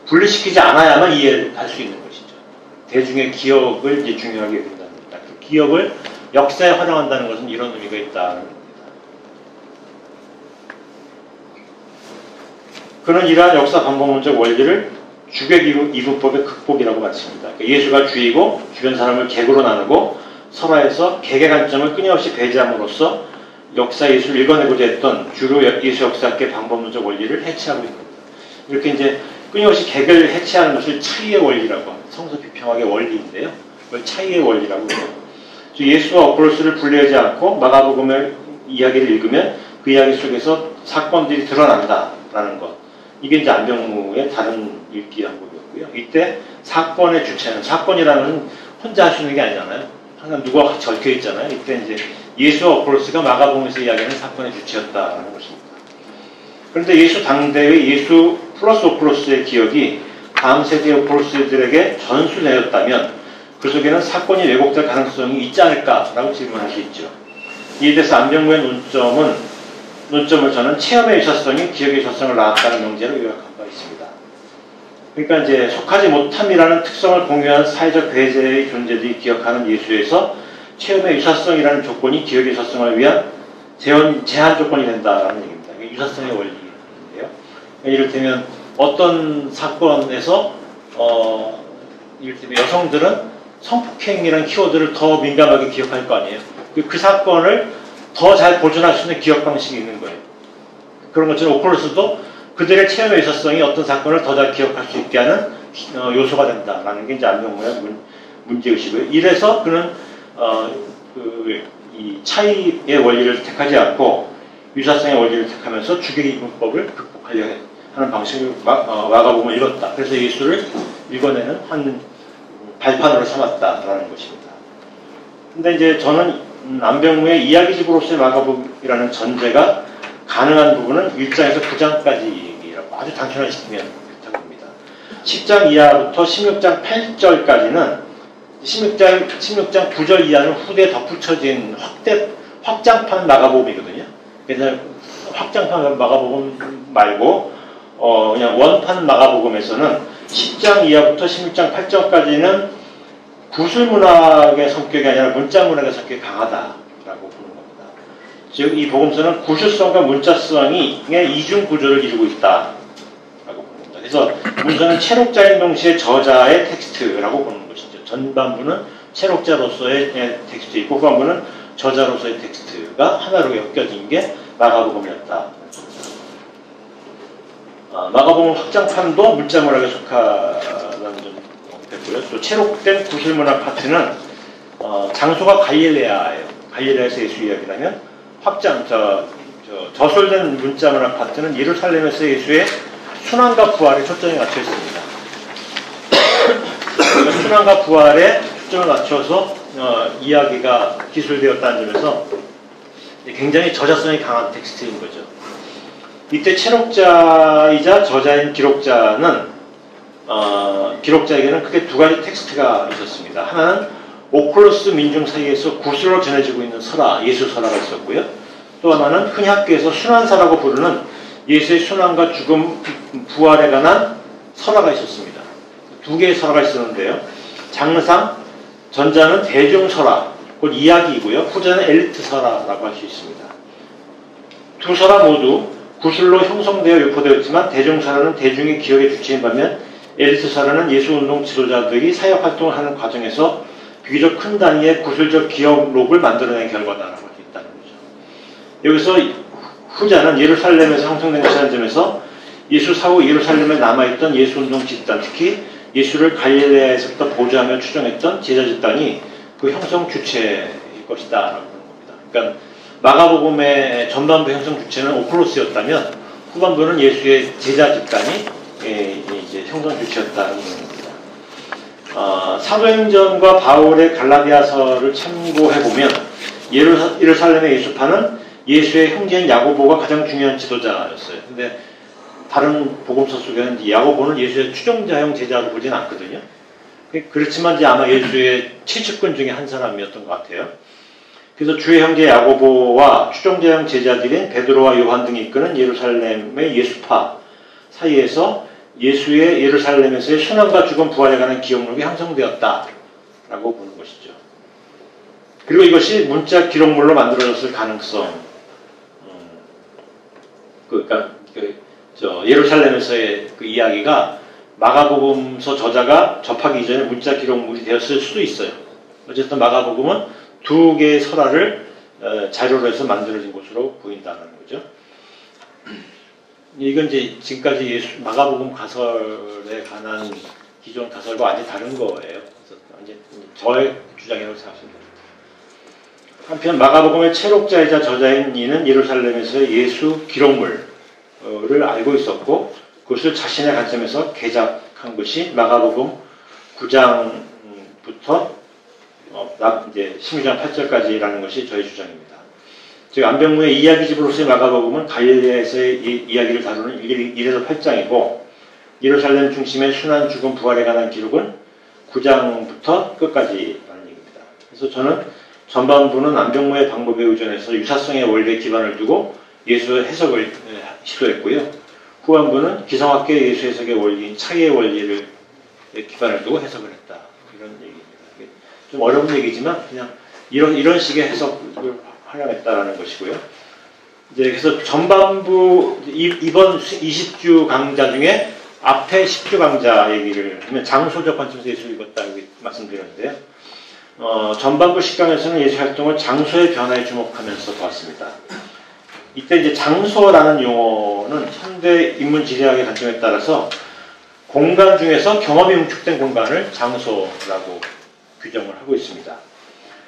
분리시키지 않아야만 이해를 할 수 있는 것이죠. 대중의 기억을 이제 중요하게 여긴다는 겁니다. 그 기억을 역사에 활용한다는 것은 이런 의미가 있다는 겁니다. 그는 이러한 역사 방법론적 원리를 주객 이분법의 극복이라고 말했습니다. 그러니까 예수가 주이고 주변 사람을 객으로 나누고 설화에서 객의 관점을 끊임없이 배제함으로써 역사 예수를 읽어내고자 했던 주로 예수 역사학계 방법론적 원리를 해체하고 있는 겁니다. 이렇게 이제 끊임없이 객을 해체하는 것을 차이의 원리라고 합니다. 성서 비평학의 원리인데요. 그걸 차이의 원리라고 해요. 예수와 어폴로스를 분리하지 않고 마가복음의 이야기를 읽으면 그 이야기 속에서 사건들이 드러난다라는 것. 이게 이제 안병무의 다른 읽기 방법이었고요. 이때 사건의 주체는, 사건이라는 건 혼자 할 수 있는 게 아니잖아요. 항상 누가 같이 얽혀 있잖아요. 이때 이제 예수와 어폴로스가 마가복음에서 이야기하는 사건의 주체였다라는 것입니다. 그런데 예수 당대의 예수 플러스 오폴로스의 기억이 다음 세대의 오폴로스들에게 전수되었다면 그 속에는 사건이 왜곡될 가능성이 있지 않을까라고 질문할 수 있죠. 이에 대해서 안병무의 논점을 저는 체험의 유사성이 기억의 유사성을 낳았다는 명제로 요약한 바 있습니다. 그러니까 이제 속하지 못함이라는 특성을 공유한 사회적 배제의 존재들이 기억하는 예수에서 체험의 유사성이라는 조건이 기억의 유사성을 위한 제한 조건이 된다라는 얘기입니다. 유사성의 원리인데요. 이를테면 어떤 사건에서 이를테면 여성들은 성폭행이라는 키워드를 더 민감하게 기억할 거 아니에요. 그 사건을 더 잘 보존할 수 있는 기억 방식이 있는 거예요. 그런 것처럼 오폴로스도 그들의 체험의 유사성이 어떤 사건을 더 잘 기억할 수 있게 하는 요소가 된다라는 게 이제 안병무의 문제의식이고요. 이래서 그는 이 차이의 원리를 택하지 않고 유사성의 원리를 택하면서 주객이분법을 극복하려 하는 방식을 마가복음을 읽었다. 그래서 예수를 읽어내는 한 발판으로 삼았다라는 것입니다. 근데 이제 저는 안병무의 이야기집으로서의 마가복음이라는 전제가 가능한 부분은 1장에서 9장까지라고 아주 단순화시키면 그렇다고 봅니다. 10장 이하부터 16장 8절까지는 16장 9절 이하는 후대에 덧붙여진 확장판 마가복음이거든요. 그래서 확장판 마가복음 말고 그냥 원판 마가복음에서는 10장 이하부터 16장 8절까지는 구술문학의 성격이 아니라 문자문학의 성격이 강하다라고 보는 겁니다. 즉, 이 복음서는 구술성과 문자성의 이중 구조를 이루고 있다라고 보는 겁니다. 그래서 문서는 채록자인 동시에 저자의 텍스트라고 보는 것이죠. 전반부는 채록자로서의 텍스트이고 후반부는 저자로서의 텍스트가 하나로 엮여진 게 마가복음이었다. 마가복음 확장판도 문자문학에 속하다는 점 됐고요. 또 채록된 구술문학 파트는 장소가 갈릴레아예요. 갈릴레아에서 예수 이야기라면 저술된 문자문학 파트는 예루살렘에서 예수의 순환과 부활에 초점이 맞춰 있습니다. 순환과 부활에 초점을 맞춰서 이야기가 기술되었다는 점에서 굉장히 저자성이 강한 텍스트인 거죠. 이때 채록자이자 저자인 기록자는 기록자에게는 크게 두 가지 텍스트가 있었습니다. 하나는 오폴로스 민중 사이에서 구술로 전해지고 있는 설화, 예수 설화가 있었고요. 또 하나는 흔히 학교에서 순환사라고 부르는 예수의 순환과 죽음, 부활에 관한 설화가 있었습니다. 두 개의 설화가 있었는데요. 장르상 전자는 대중설화, 곧 이야기이고요. 후자는 엘리트 설화라고 할 수 있습니다. 두 설화 모두 구술로 형성되어 유포되었지만 대중설화는 대중의 기억의 주체인 반면 엘리트 설화는 예수운동 지도자들이 사역활동을 하는 과정에서 비교적 큰 단위의 구술적 기억록을 만들어낸 결과다라고 할 수 있다는 거죠. 여기서 후자는 예루살렘에서 형성된 것이라는 점에서 예수 사후 예루살렘에 남아있던 예수운동 집단, 특히 예수를 갈릴레아에서부터 보좌하며 추종했던 제자 집단이 그 형성 주체일 것이다 라고 하는 겁니다. 그러니까 마가복음의 전반부 형성 주체는 오폴로스였다면 후반부는 예수의 제자 집단이 이제 형성 주체였다는 겁니다. 사도행전과 바울의 갈라디아서를 참고해보면 예루살렘의 예수파는 예수의 형제인 야고보가 가장 중요한 지도자였어요. 근데 다른 복음서 속에는 야고보는 예수의 추종자형 제자로 보진 않거든요. 그렇지만 이제 아마 예수의 70군 중에 한 사람이었던 것 같아요. 그래서 주의 형제 야고보와 추종자형 제자들인 베드로와 요한 등이 이끄는 예루살렘의 예수파 사이에서 예수의 예루살렘에서의 순환과 죽음 부활에 관한 기억록이 형성되었다라고 보는 것이죠. 그리고 이것이 문자 기록물로 만들어졌을 가능성, 예루살렘에서의 그 이야기가 마가복음서 저자가 접하기 이전에 문자 기록물이 되었을 수도 있어요. 어쨌든 마가복음은 두 개의 설화를 자료로 해서 만들어진 것으로 보인다는 거죠. 이건 이제 지금까지 마가복음 가설에 관한 기존 가설과 완전히 다른 거예요. 그래서 완전히 저의 주장이라고 생각합니다. 한편 마가복음의 채록자이자 저자인 이는 예루살렘에서의 예수 기록물을 알고 있었고 그것을 자신의 관점에서 개작한 것이 마가복음 9장부터 이제 16장 8절까지라는 것이 저의 주장입니다. 즉 안병무의 이야기집으로서의 마가복음은 갈릴리아에서의 이야기를 다루는 1에서 8장이고 예루살렘 중심의 순환 죽음 부활에 관한 기록은 9장부터 끝까지라는 얘기입니다. 그래서 저는 전반부는 안병무의 방법에 의존해서 유사성의 원리에 기반을 두고 예수 해석을 시도했고요. 후반부는 기성학계의 예수 해석의 원리인 차이의 원리를 기반을 두고 해석을 했다. 이런 얘기입니다. 좀 어려운 얘기지만 그냥 이런 식의 해석을 활용했다라는 것이고요. 이제 그래서 전반부 이번 20주 강좌 중에 앞에 10주 강좌 얘기를 하면 장소적 관점에서 예수를 읽었다 말씀드렸는데요. 전반부 10강에서는 예수 활동을 장소의 변화에 주목하면서 보았습니다. 이때 이제 장소라는 용어는 현대 인문 지리학의 관점에 따라서 공간 중에서 경험이 응축된 공간을 장소라고 규정을 하고 있습니다.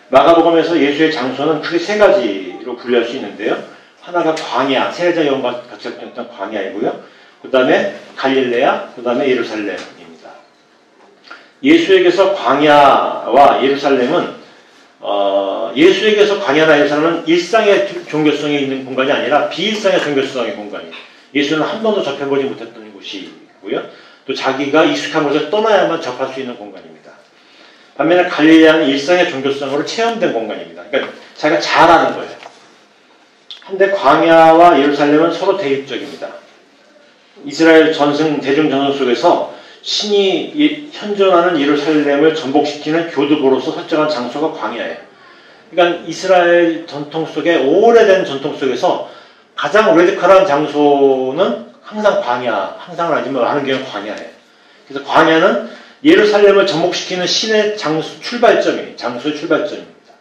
마가복음에서 예수의 장소는 크게 세 가지로 분류할 수 있는데요. 하나가 광야, 세례자 요한과 같이 활동했던 광야이고요. 그 다음에 갈릴레아, 그 다음에 예루살렘입니다. 예수에게서 광야와 예루살렘은 예수에게서 광야나 예루살렘은 일상의 종교성이 있는 공간이 아니라 비일상의 종교성의 공간이에요. 예수는 한 번도 접해보지 못했던 곳이고요. 또 자기가 익숙한 곳을 떠나야만 접할 수 있는 공간입니다. 반면에 갈릴레아는 일상의 종교성으로 체험된 공간입니다. 그러니까 자기가 잘 아는 거예요. 한데 광야와 예루살렘은 서로 대립적입니다. 이스라엘 대중전승 속에서 신이 현존하는 예루살렘을 전복시키는 교두보로서 설정한 장소가 광야예요. 그러니까 이스라엘 전통 속에 오래된 전통 속에서 가장 레디컬한 장소는 항상 광야, 항상은 아니지만 많은 경우는 광야예요. 그래서 광야는 예루살렘을 접목시키는 신의 출발점이, 장소의 출발점입니다.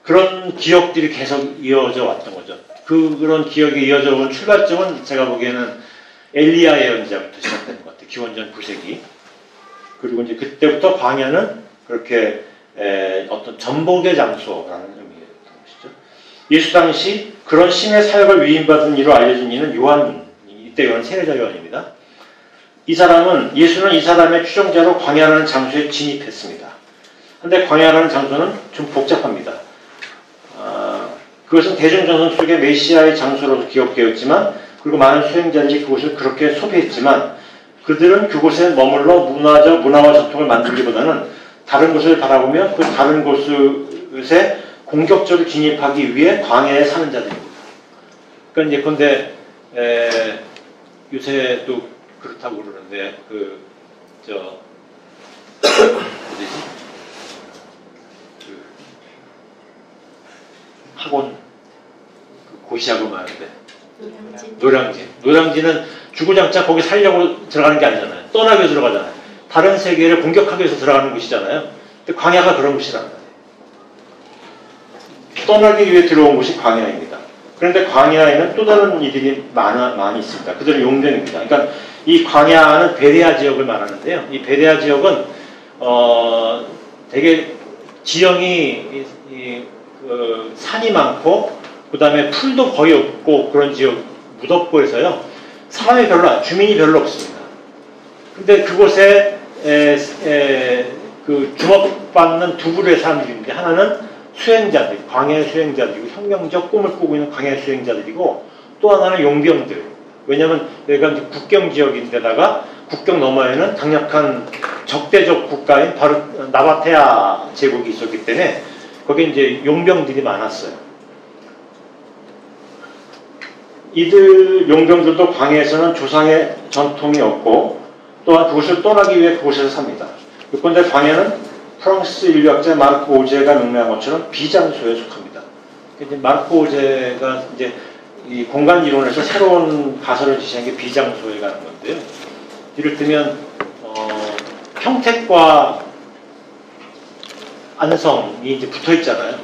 그런 기억들이 계속 이어져 왔던 거죠. 그런 기억이 이어져 온 출발점은 제가 보기에는 엘리야 예언자부터 시작되는 것 같아요. 기원전 9세기. 그리고 이제 그때부터 광야는 그렇게 어떤 전복의 장소라는 의미였던 것이죠. 예수 당시 그런 신의 사역을 위임받은 이로 알려진 이는 요한, 이때 요한 세례자 요한입니다. 예수는 이 사람의 추종자로 광야라는 장소에 진입했습니다. 그런데 광야라는 장소는 좀 복잡합니다. 그것은 대중전선 속의 메시아의 장소로도 기억되었지만, 그리고 많은 수행자들이 그곳을 그렇게 소비했지만, 그들은 그곳에 머물러 문화와 전통을 만들기보다는 다른 곳을 바라보며 그 다른 곳에 공격적으로 진입하기 위해 광야에 사는 자들입니다. 그러니까 예컨대 요새도 그렇다고 그러는데 학원 고시학원 많은데 노량진은 주구장창 거기 살려고 들어가는 게 아니잖아요. 떠나기 위해서 들어가잖아요. 다른 세계를 공격하기 위해서 들어가는 곳이잖아요. 근데 광야가 그런 곳이란 말이에요. 떠나기 위해 들어온 곳이 광야입니다. 그런데 광야에는 또 다른 이들이 많이 있습니다. 그들은 용병입니다. 그러니까 이 광야는 베레아 지역을 말하는데요. 이 베레아 지역은 되게 지형이 산이 많고 그 다음에 풀도 거의 없고 그런 지역 무덥고 해서요. 주민이 별로 없습니다. 근데 그곳에 그 주목받는 두 부류의 사람들인데, 하나는 수행자들, 광야의 수행자들이고 혁명적 꿈을 꾸고 있는 광야의 수행자들이고, 또 하나는 용병들. 왜냐하면 여기가 이제 국경 지역인데다가 국경 너머에는 강력한 적대적 국가인 바로 나바테아 제국이 있었기 때문에 거기에 이제 용병들이 많았어요. 이들 용병들도 광야에서는 조상의 전통이 없고 또한 그곳을 떠나기 위해 그곳에서 삽니다. 그런데 광야는 프랑스 인류학자 마르크 오제가 명명한 것처럼 비장소에 속합니다. 이제 마르크 오제가 이제 이 공간 이론에서 새로운 가설을 제시한 게 비장소에 가는 건데요. 이를테면 평택과 안성이 이제 붙어 있잖아요.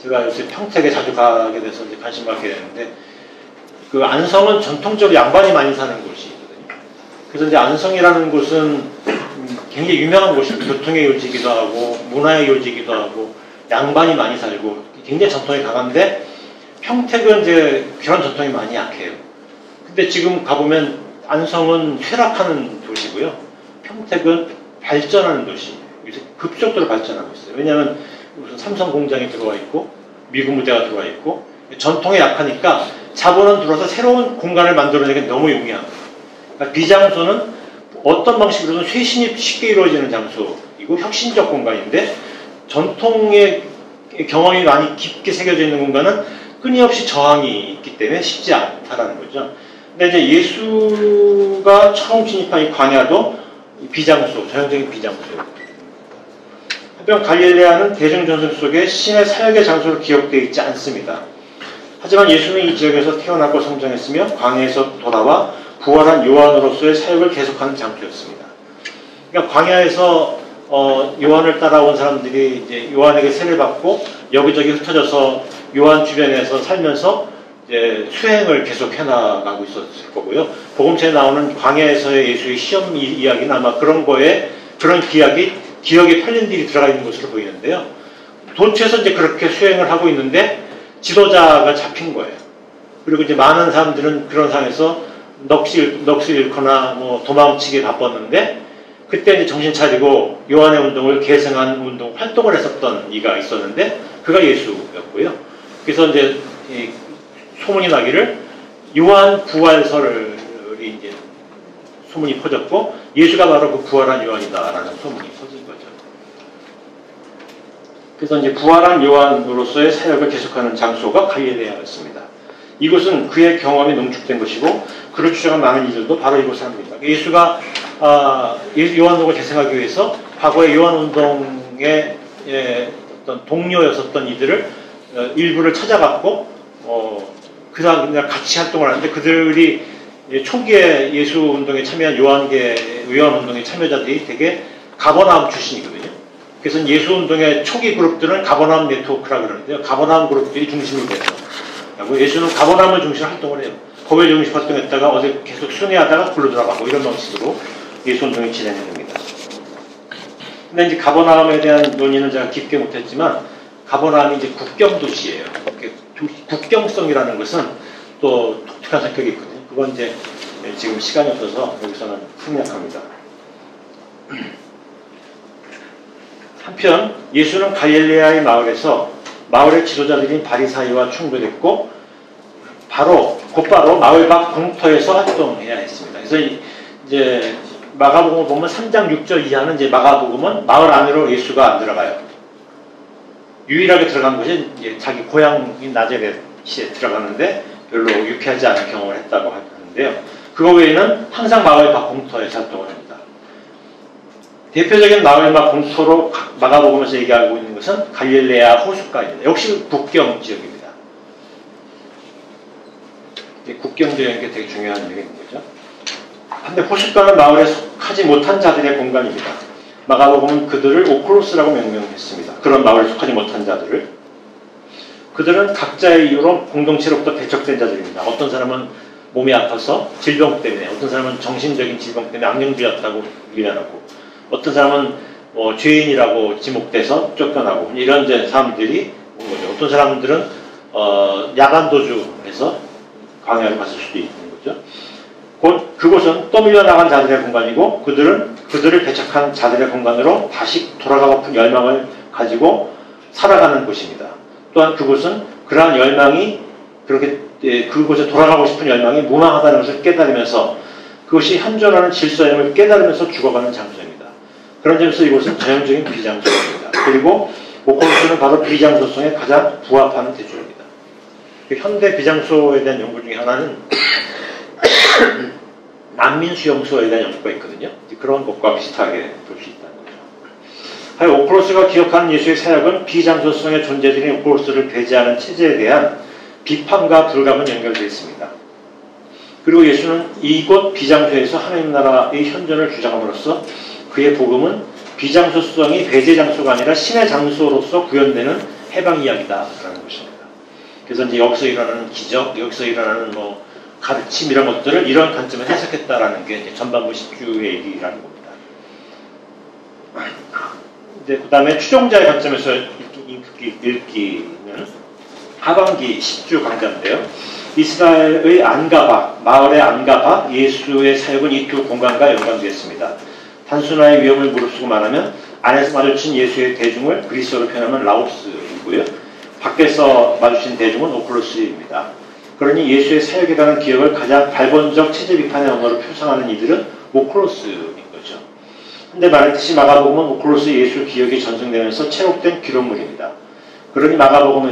제가 요새 평택에 자주 가게 돼서 이제 관심 갖게 되는데, 그 안성은 전통적으로 양반이 많이 사는 곳이거든요. 그래서 이제 안성이라는 곳은 굉장히 유명한 곳입니다. 교통의 요지이기도 하고 문화의 요지이기도 하고 양반이 많이 살고 굉장히 전통이 강한데, 평택은 이제 그런 전통이 많이 약해요. 근데 지금 가보면 안성은 쇠락하는 도시고요. 평택은 발전하는 도시. 급속도로 발전하고 있어요. 왜냐하면 무슨 삼성 공장이 들어와 있고 미군 부대가 들어와 있고 전통에 약하니까 자본은 들어와서 새로운 공간을 만들어내기 너무 용이한 거예요. 그러니까 비장소는 어떤 방식으로든 쇄신이 쉽게 이루어지는 장소이고 혁신적 공간인데, 전통의 경험이 많이 깊게 새겨져 있는 공간은 끊임없이 저항이 있기 때문에 쉽지 않다라는 거죠. 근데 이제 예수가 처음 진입한 이 광야도 비장소, 전형적인 비장소예요. 한편 갈릴레아는 대중전승 속에 신의 사역의 장소로 기억되어 있지 않습니다. 하지만 예수는 이 지역에서 태어났고 성장했으며 광야에서 돌아와 부활한 요한으로서의 사역을 계속하는 장소였습니다. 그러니까 광야에서 요한을 따라온 사람들이 이제 요한에게 세례를 받고 여기저기 흩어져서 요한 주변에서 살면서 이제 수행을 계속 해나가고 있었을 거고요. 복음서에 나오는 광야에서의 예수의 시험 이야기는 아마 그런 거에 그런 기억에 편린들이 들어가 있는 것으로 보이는데요. 도처에서 이제 그렇게 수행을 하고 있는데 지도자가 잡힌 거예요. 그리고 이제 많은 사람들은 그런 상황에서 넋을 잃거나 뭐 도망치기 바빴는데, 그때 이제 정신 차리고 요한의 운동을 계승한 운동 활동을 했었던 이가 있었는데 그가 예수였고요. 그래서 이제 이 소문이 나기를 요한 부활설이 이제 소문이 퍼졌고 예수가 바로 그 부활한 요한이다라는 소문이 퍼진 거죠. 그래서 이제 부활한 요한으로서의 사역을 계속하는 장소가 갈릴레아였습니다. 이곳은 그의 경험이 농축된 것이고 그를 추적한 많은 이들도 바로 이곳 사람들입니다. 예수가 요한운동을 계승하기 위해서 과거의 요한운동의 어떤 동료였었던 이들을 일부를 찾아갔고 그 사람들과 같이 활동을 하는데, 그들이 초기에 예수운동에 참여한 요한운동의 참여자들이 되게 가버나움 출신이거든요. 그래서 예수운동의 초기 그룹들은 가버나움 네트워크라고 그러는데요. 가버나움 그룹들이 중심이 돼서 예수는 가버나움을 중심으로 활동을 해요. 거기에 중심 활동했다가 어디 계속 순회하다가 굴러 들어가고 이런 방식으로 예수운동이 진행이 됩니다. 근데 이제 가버나움에 대한 논의는 제가 깊게 못했지만 가버나움이 이제 국경 도시예요. 국경성이라는 것은 또 독특한 성격이 있거든요. 그건 이제 지금 시간이 없어서 여기서는 생략합니다. 한편 예수는 갈릴레아의 마을에서 마을의 지도자들인 바리사이와 충돌했고 곧바로 마을 밖 공터에서 활동해야 했습니다. 그래서 이제 마가복음을 보면 3장 6절 이하는 이제 마가복음은 마을 안으로 예수가 안 들어가요. 유일하게 들어간 것이 이제 자기 고향인 나자렛에 들어가는데 별로 유쾌하지 않은 경험을 했다고 하는데요. 그거 외에는 항상 마을 밖 공터에서 활동을 합니다. 대표적인 마을 밖 공터로 마가복음에서 얘기하고 있는 것은 갈릴레아 호숫가입니다. 역시 국경 지역입니다. 국경 지역인 게 되게 중요한 얘기인 거죠. 근데 호숫가는 마을에 속하지 못한 자들의 공간입니다. 마가복음은 그들을 오클로스라고 명명했습니다. 그런 마을에 속하지 못한 자들을. 그들은 각자의 이유로 공동체로부터 배척된 자들입니다. 어떤 사람은 몸이 아파서 질병 때문에, 어떤 사람은 정신적인 질병 때문에 악령들이었다고 미련하고, 어떤 사람은 죄인이라고 지목돼서 쫓겨나고, 이런 사람들이 온 거죠. 어떤 사람들은 야간 도주해서 광야로 갔을 수도 있는 거죠. 그곳은 떠밀려 나간 자들의 공간이고 그들을 배척한 자들의 공간으로 다시 돌아가고픈 열망을 가지고 살아가는 곳입니다. 또한 그곳은 그러한 열망이 그곳에 돌아가고 싶은 열망이 무망하다는 것을 깨달으면서 그것이 현존하는 질서임을 깨달으면서 죽어가는 장소입니다. 그런 점에서 이곳은 전형적인 비장소입니다. 그리고 오콜로스는 바로 비장소성에 가장 부합하는 대조입니다. 그 현대 비장소에 대한 연구 중에 하나는 난민 수용소에 대한 연구가 있거든요. 그런 것과 비슷하게 볼 수 있다는 거죠. 하여 오클로스가 기억하는 예수의 사역은 비장소성의 존재들이 오클로스를 배제하는 체제에 대한 비판과 불감은 연결되어 있습니다. 그리고 예수는 이곳 비장소에서 하나님 나라의 현존을 주장함으로써 그의 복음은 비장소성이 배제 장소가 아니라 신의 장소로서 구현되는 해방 이야기다라는 것입니다. 그래서 이제 여기서 일어나는 기적, 여기서 일어나는 뭐 가르침 이런 것들을 이런 관점에서 해석했다라는 게 이제 전반부 10주의 얘기라는 겁니다. 이제 그 다음에 추종자의 관점에서 읽기는 하반기 10주 강좌인데요. 이스라엘의 안가바, 마을의 안가바, 예수의 사역은 이 두 공간과 연관되었습니다. 단순화의 위험을 무릅쓰고 말하면 안에서 마주친 예수의 대중을 그리스어로 표현하면 라오스이고요. 밖에서 마주친 대중은 오클로스입니다. 그러니 예수의 사역에 관한 기억을 가장 발본적 체제 비판의 언어로 표상하는 이들은 오클로스인 거죠. 근데 말했듯이 마가복음은 오클로스 예수 기억이 전승되면서 체록된 기록물입니다. 그러니 마가복음이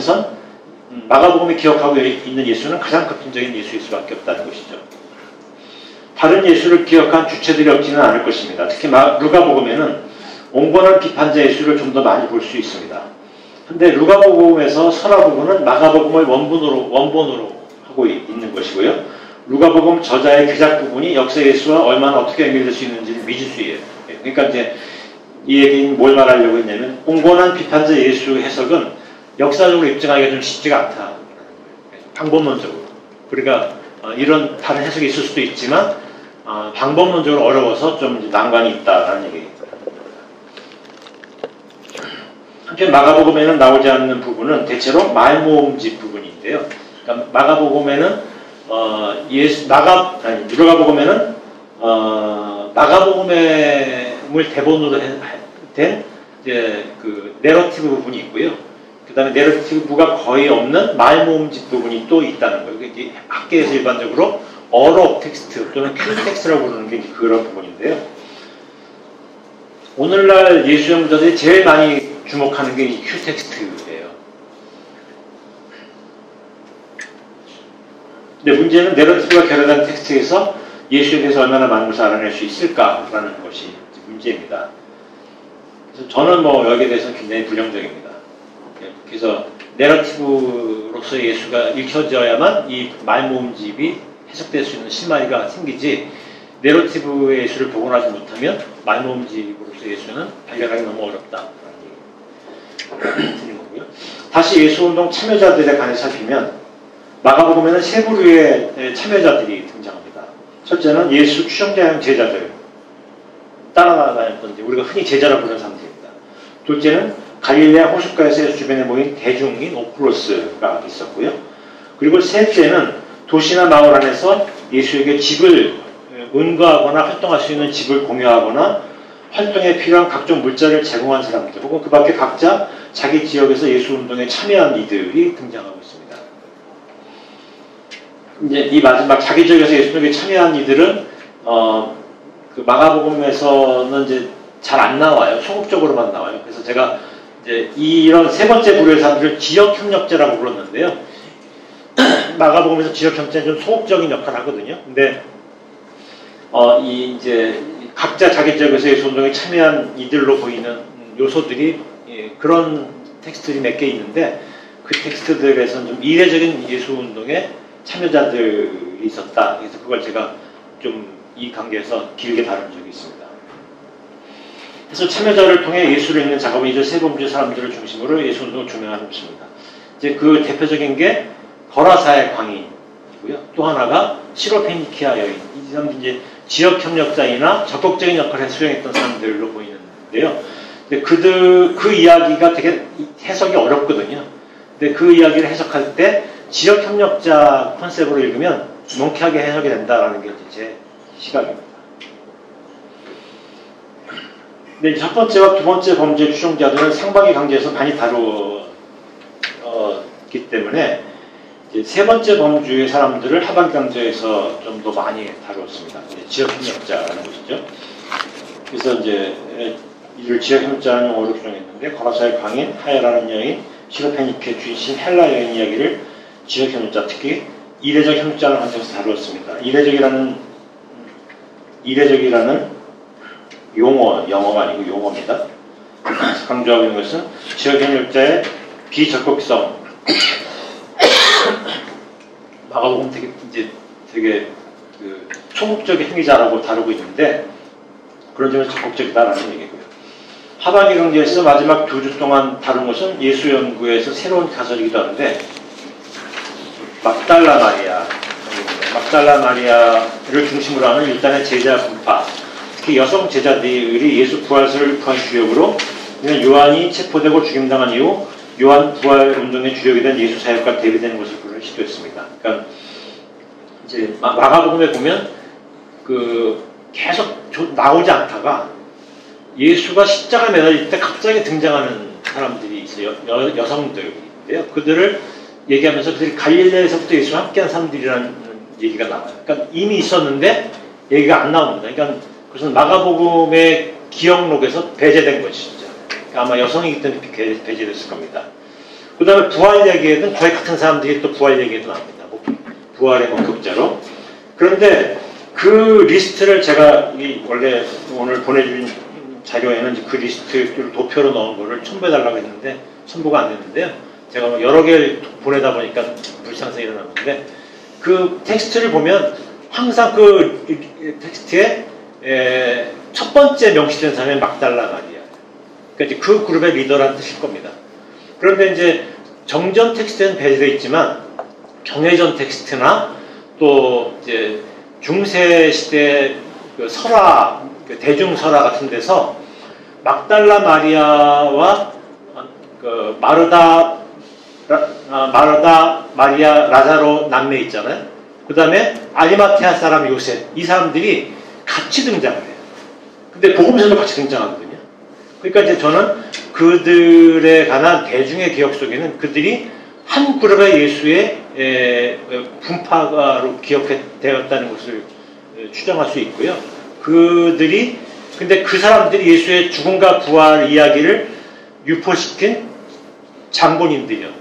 기억하고 있는 예수는 가장 급진적인 예수일 수밖에 없다는 것이죠. 다른 예수를 기억한 주체들이 없지는 않을 것입니다. 특히 루가복음에는 온건한 비판자 예수를 좀 더 많이 볼 수 있습니다. 근데 루가복음에서 설화 부분은 마가복음을 원본으로 하고 있는 것이고요. 루가복음 저자의 개작 부분이 역사 예수와 얼마나 어떻게 연결될 수 있는지는 미지수예요. 그러니까 이제 이 얘기는 뭘 말하려고 했냐면 온건한 비판자 예수 해석은 역사적으로 입증하기가 좀 쉽지가 않다. 방법론적으로. 그러니까 이런 다른 해석이 있을 수도 있지만 방법론적으로 어려워서 좀 난관이 있다라는 얘기입니다. 한편 마가복음에는 나오지 않는 부분은 대체로 말모음집 부분인데요. 그러니까 마가복음에는 누가복음에는 마가복음을 대본으로 된 이제 그 내러티브 부분이 있고요. 그 다음에 내러티브가 거의 없는 말모음집 부분이 또 있다는 거예요. 이게 학계에서 일반적으로 어록 텍스트 또는 큐 텍스트라고 부르는 게 그런 부분인데요. 오늘날 예수 연구자들이 제일 많이 주목하는 게 이 큐 텍스트예요. 근데 문제는 내러티브가 결여된 텍스트에서 예수에 대해서 얼마나 많은 것을 알아낼 수 있을까라는 것이 문제입니다. 그래서 저는 뭐 여기에 대해서는 굉장히 부정적입니다. 그래서 내러티브로서 예수가 읽혀져야만 이 말모음집이 해석될 수 있는 실마리가 생기지, 내러티브의 예수를 복원하지 못하면 말모음집으로서 예수는 발견하기 너무 어렵다라는 얘기를 거고요. 다시 예수운동 참여자들에 관해 살피면 마가복음에는 세 부류의 참여자들이 등장합니다. 첫째는 예수 추종자형 제자들, 따라다녔던 우리가 흔히 제자라 부르는 사람들입니다. 둘째는 갈릴레아 호숫가에서 예수 주변에 모인 대중인 오클로스가 있었고요. 그리고 셋째는 도시나 마을 안에서 예수에게 집을 은거하거나 활동할 수 있는 집을 공유하거나 활동에 필요한 각종 물자를 제공한 사람들, 혹은 그 밖에 각자 자기 지역에서 예수 운동에 참여한 이들이 등장하고 있습니다. 이제 이 마지막 자기 지역에서 예수 운동에 참여한 이들은 그 마가복음에서는 이제 잘 안 나와요. 소극적으로만 나와요. 그래서 제가 이제 이런 세 번째 부류의 사람들을 지역 협력자라고 불렀는데요. 마가복음에서 지역 협력자는 좀 소극적인 역할을 하거든요. 근데 이제 각자 자기 지역에서 예수 운동에 참여한 이들로 보이는 요소들이 그런 텍스트들이 몇 개 있는데, 그 텍스트들에서는 좀 이례적인 예수 운동에 참여자들이 있었다. 그래서 그걸 제가 좀 이 관계에서 길게 다룬 적이 있습니다. 그래서 참여자를 통해 예수를 읽는 작업은 이제 세 번째 사람들을 중심으로 예수 운동을 조명하는 것입니다. 이제 그 대표적인 게 거라사의 광인이고요. 또 하나가 시로페니키아 여인. 이 사람들 이제 지역 협력자이나 적극적인 역할을 수행했던 사람들로 보이는데요. 근데 그 이야기가 되게 해석이 어렵거든요. 근데 그 이야기를 해석할 때 지역 협력자 컨셉으로 읽으면 명쾌하게 해석이 된다라는 게 제 시각입니다. 근데 첫 번째와 두 번째 범죄 추종자들은 상반기 강좌에서 많이 다루었기 때문에 이제 세 번째 범주의 사람들을 하반기 강좌에서 좀 더 많이 다루었습니다. 지역 협력자라는 것이죠. 그래서 이제 이를 지역 협력자라는 용어로 규정했는데, 거라사의 광인, 하야라는 여인, 시로페니케 주이신 헬라 여인 이야기를 지적 현육자, 특히 이례적 현육자를 한정해서 다루었습니다. 이례적이라는 용어, 영어가 아니고 용어입니다. 강조하고 있는 것은 지적 현육자의 비적극성. 마가복음 되게 그 소극적인 행위자라고 다루고 있는데 그런 점에서 적극적이다라는 얘기고요. 하반기 강좌에서 마지막 2주 동안 다룬 것은 예수 연구에서 새로운 가설이기도 한데 막달라 마리아를 중심으로 하는 일단의 제자 분파, 특히 여성 제자들이 예수 부활설을 구한 주역으로 요한이 체포되고 죽임당한 이후 요한 부활 운동의 주역이 된 예수 사역과 대비되는 것을 보는 시도했습니다. 그러니까 이제 마가복음에 보면 계속 나오지 않다가 예수가 십자가 매달릴 때 갑자기 등장하는 사람들이 있어요. 여성들인데요. 그들을 얘기하면서 그들이 갈릴레에서부터 예수와 함께한 사람들이라는 얘기가 나와요. 그러니까 이미 있었는데 얘기가 안 나옵니다. 그러니까 그것은 마가복음의 기억록에서 배제된 것이죠. 그러니까 아마 여성이기 때문에 배제됐을 겁니다. 그 다음에 부활 얘기에는 거의 같은 사람들이 또 부활 얘기에도 나옵니다. 부활의 목격자로. 그런데 그 리스트를 제가 원래 오늘 보내준 자료에는 그 리스트를 도표로 넣은 거를 첨부해달라고 했는데 첨부가 안 됐는데요. 제가 여러 개를 보내다 보니까 불상사가 일어났는데 그 텍스트를 보면 항상 그 텍스트에 첫 번째 명시된 사람이 막달라 마리아. 그러니까 이제 그 그룹의 리더라는 뜻일 겁니다. 그런데 이제 정전 텍스트는 배제되어 있지만 정회전 텍스트나 또 이제 중세 시대 그 설화, 그 대중설화 같은 데서 막달라 마리아와 그 마르다 마리아 라자로 남매 있잖아요. 그 다음에 아리마테아 사람 요셉, 이 사람들이 같이 등장을 해요. 근데 복음서도 같이 등장하거든요. 그러니까 이제 저는 그들에 관한 대중의 기억 속에는 그들이 한 그룹의 예수의 분파로 기억되었다는 것을 추정할 수 있고요. 근데 그 사람들이 예수의 죽음과 부활 이야기를 유포시킨 장본인들이었다.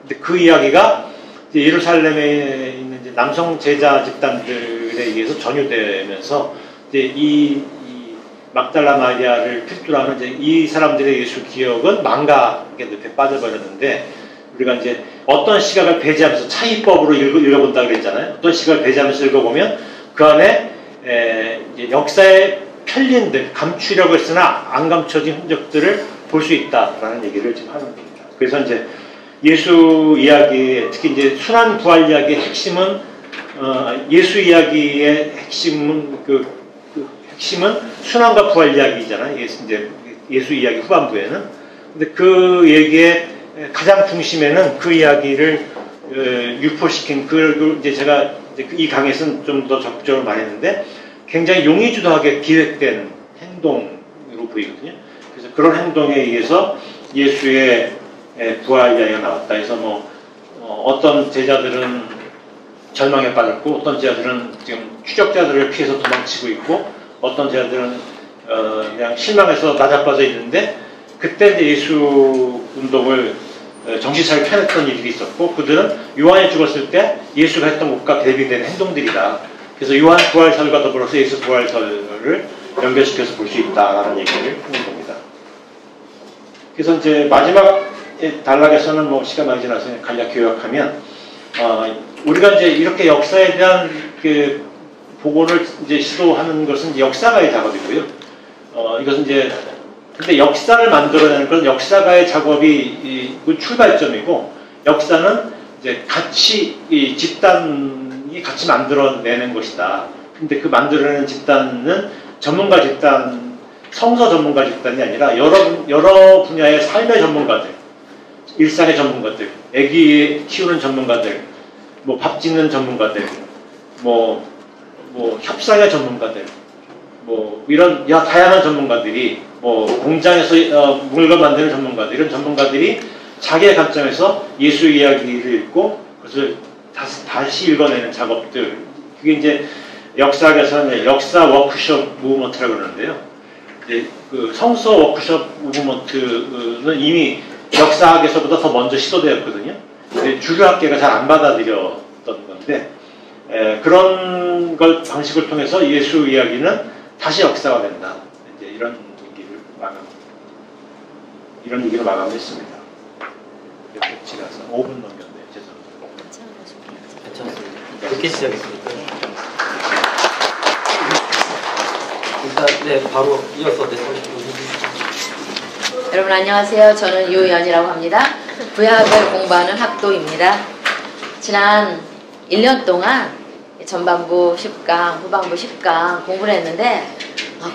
근데 그 이야기가 이제 예루살렘에 있는 이제 남성 제자 집단들에 의해서 전유되면서 이제 이 막달라 마리아를 필두로 하는 이제 이 사람들의 예수 기억은 망각의 늪에 빠져버렸는데, 우리가 이제 어떤 시각을 배제하면서 차이법으로 읽어본다 그랬잖아요. 어떤 시각을 배제하면서 읽어보면 그 안에 이제 역사의 편린들, 감추려고 했으나 안 감춰진 흔적들을 볼 수 있다라는 얘기를 지금 하는 겁니다. 그래서 이제 예수 이야기, 특히 이제 순환 부활 이야기의 핵심은 예수 이야기의 핵심은 핵심은 순환과 부활 이야기잖아요. 예수 이야기 후반부에는. 근데 그 얘기의 가장 중심에는 그 이야기를 유포시킨 이제 제가 이제 이 강의에서는 좀 더 적극적으로 말했는데 굉장히 용의주도하게 기획된 행동으로 보이거든요. 그래서 그런 행동에 의해서 예수의 부활 이야기가 나왔다. 그래서 어떤 제자들은 절망에 빠졌고 어떤 제자들은 지금 추적자들을 피해서 도망치고 있고 어떤 제자들은 그냥 실망해서 나자빠져 있는데, 그때 이제 예수 운동을 정신차리게 펴냈던 일들이 있었고, 그들은 요한이 죽었을 때 예수가 했던 것과 대비된 행동들이다. 그래서 요한 부활설과 더불어서 예수 부활설을 연결시켜서 볼 수 있다라는 얘기를 하는 겁니다. 그래서 이제 마지막 단락에서는 시간 많이 지나서 간략히 요약하면, 우리가 이제 이렇게 역사에 대한 그 복원을 이제 시도하는 것은 역사가의 작업이고요. 이것은 이제 근데 역사를 만들어내는 건 역사가의 작업이 그 출발점이고, 역사는 이제 이 집단이 같이 만들어내는 것이다. 근데 그 만들어내는 집단은 전문가 집단, 성서 전문가 집단이 아니라 여러 분야의 삶의 전문가들, 일상의 전문가들, 애기 키우는 전문가들, 밥 짓는 전문가들, 협상의 전문가들, 이런 다양한 전문가들이, 공장에서 물건 만드는 전문가들, 이런 전문가들이 자기의 관점에서 예수 이야기를 읽고 그것을 다시 읽어내는 작업들, 그게 이제 역사학에서는 역사 워크숍 무브먼트라고 그러는데요. 이제 그 성서 워크숍 무브먼트는 이미 역사학에서보다 더 먼저 시도되었거든요. 주교학계가 잘 안 받아들였던 건데 그런 걸 방식을 통해서 예수 이야기는 다시 역사가 된다. 이제 이런 얘기를 마감했습니다. 이렇게 지나서 5분 넘겼네요. 죄송합니다. 괜찮습니다. 그렇게 시작했으니까. 일단 네 바로 이어서 네 30분. 여러분 안녕하세요. 저는 유연이라고 합니다. 구약을 공부하는 학도입니다. 지난 1년 동안 전반부 10강, 후반부 10강 공부를 했는데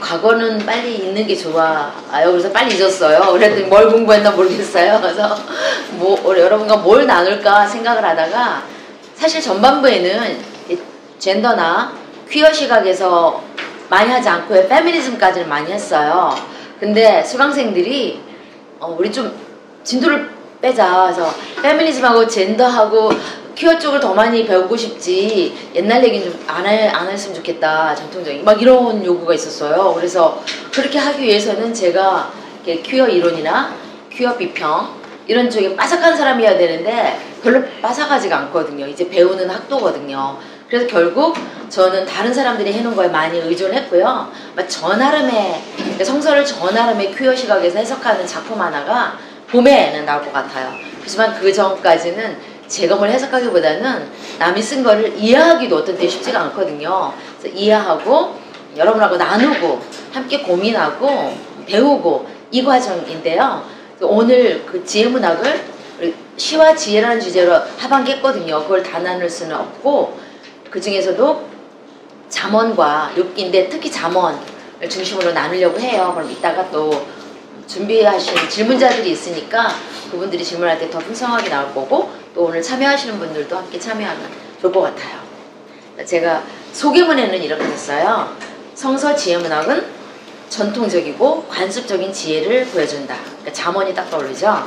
과거는 빨리 잊는 게 좋아요. 그래서 빨리 잊었어요. 그랬더니 뭘 공부했나 모르겠어요. 그래서 여러분과 뭘 나눌까 생각을 하다가 사실 전반부에는 젠더나 퀴어 시각에서 많이 하지 않고 페미니즘까지는 많이 했어요. 근데 수강생들이 우리 좀 진도를 빼자. 그래서 페미니즘하고 젠더하고 퀴어 쪽을 더 많이 배우고 싶지 옛날 얘기는 좀 안 했으면 좋겠다. 전통적인 막 이런 요구가 있었어요. 그래서 그렇게 하기 위해서는 제가 퀴어 이론이나 퀴어 비평 이런 쪽에 빠삭한 사람이어야 되는데 별로 빠삭하지가 않거든요. 이제 배우는 학도거든요. 그래서 결국 저는 다른 사람들이 해놓은 거에 많이 의존했고요. 저 나름의 성서를 저 나름의 퀴어 시각에서 해석하는 작품 하나가 봄에는 나올 것 같아요. 하지만 그 전까지는 제가 뭘 해석하기보다는 남이 쓴 거를 이해하기도 어떤 때 쉽지가 않거든요. 그래서 이해하고 여러분하고 나누고 함께 고민하고 배우고 이 과정인데요. 오늘 그 지혜문학을 시와 지혜라는 주제로 하반기 했거든요. 그걸 다 나눌 수는 없고 그 중에서도 잠언과 욥기인데 특히 잠언을 중심으로 나누려고 해요. 그럼 이따가 또 준비하신 질문자들이 있으니까 그분들이 질문할 때 더 풍성하게 나올 거고 또 오늘 참여하시는 분들도 함께 참여하면 좋을 것 같아요. 제가 소개문에는 이렇게 했어요. 성서 지혜문학은 전통적이고 관습적인 지혜를 보여준다. 그러니까 잠언이 딱 떠오르죠.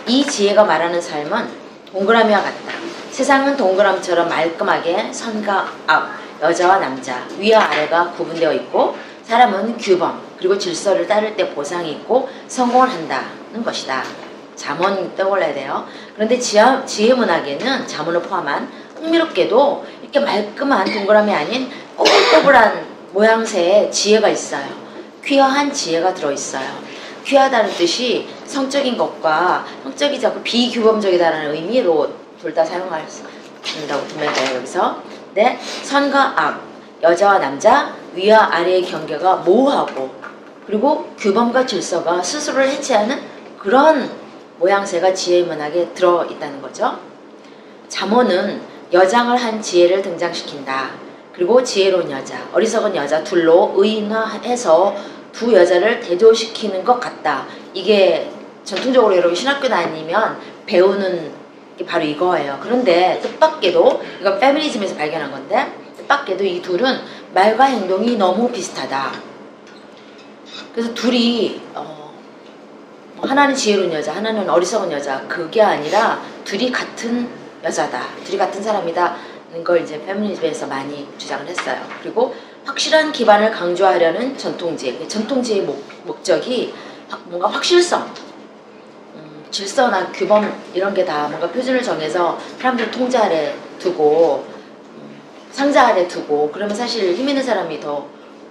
이 지혜가 말하는 삶은 동그라미와 같다. 세상은 동그라미처럼 말끔하게 선과 악, 여자와 남자, 위와 아래가 구분되어 있고 사람은 규범 그리고 질서를 따를 때 보상이 있고 성공을 한다는 것이다. 잠언이 떠올라야 돼요. 그런데 지혜문학에는 잠언을 포함한 흥미롭게도 이렇게 말끔한 동그라미 아닌 꼬불꼬불한 모양새의 지혜가 있어요. 퀴어한 지혜가 들어있어요. 퀴어하다는 뜻이 성적인 것과 성적이지 않고 비규범적이다라는 의미로 둘 다 사용할 수 있다고 보면 돼요. 여기서 네, 선과 악, 여자와 남자, 위와 아래의 경계가 모호하고 그리고 규범과 질서가 스스로를 해체하는 그런 모양새가 지혜문학에 들어있다는 거죠. 잠언은 여장을 한 지혜를 등장시킨다. 그리고 지혜로운 여자, 어리석은 여자 둘로 의인화해서 두 여자를 대조시키는 것 같다. 이게 전통적으로 여러분 신학교 다니면 배우는 게 바로 이거예요. 그런데 뜻밖에도 이건 페미니즘에서 발견한 건데 뜻밖에도 이 둘은 말과 행동이 너무 비슷하다. 그래서 둘이 하나는 지혜로운 여자, 하나는 어리석은 여자 그게 아니라 둘이 같은 여자다. 둘이 같은 사람이다. 걸 이제 페미니즘에서 많이 주장을 했어요. 그리고 확실한 기반을 강조하려는 전통지혜. 전통지혜의 목적이 뭔가 확실성, 질서나 규범 이런 게 다 뭔가 표준을 정해서 사람들 통제 아래 두고 상자 아래 두고 그러면 사실 힘 있는 사람이 더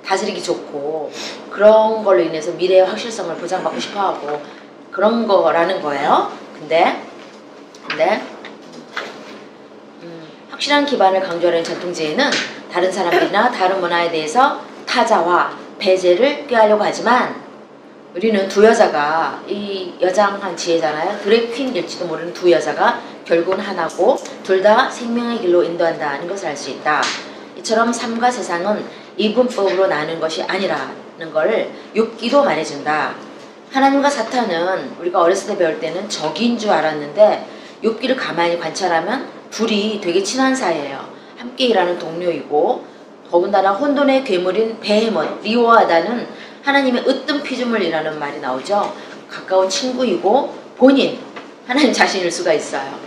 다스리기 좋고 그런 걸로 인해서 미래의 확실성을 보장받고 싶어하고 그런 거라는 거예요. 근데 확실한 기반을 강조하는 전통지혜는 다른 사람들이나 다른 문화에 대해서 타자와 배제를 꾀하려고 하지만 우리는 두 여자가 이 여장한 지혜잖아요. 드래퀸일지도 모르는 두 여자가 결국은 하나고 둘 다 생명의 길로 인도한다는 것을 알 수 있다. 이처럼 삶과 세상은 이분법으로 나눈 것이 아니라는 걸 욥기도 말해준다. 하나님과 사탄은 우리가 어렸을 때 배울 때는 적인 줄 알았는데 욥기를 가만히 관찰하면 둘이 되게 친한 사이예요. 함께 일하는 동료이고 더군다나 혼돈의 괴물인 베헤못, 리오하다는 하나님의 으뜸 피조물이라는 말이 나오죠. 가까운 친구이고 본인, 하나님 자신일 수가 있어요.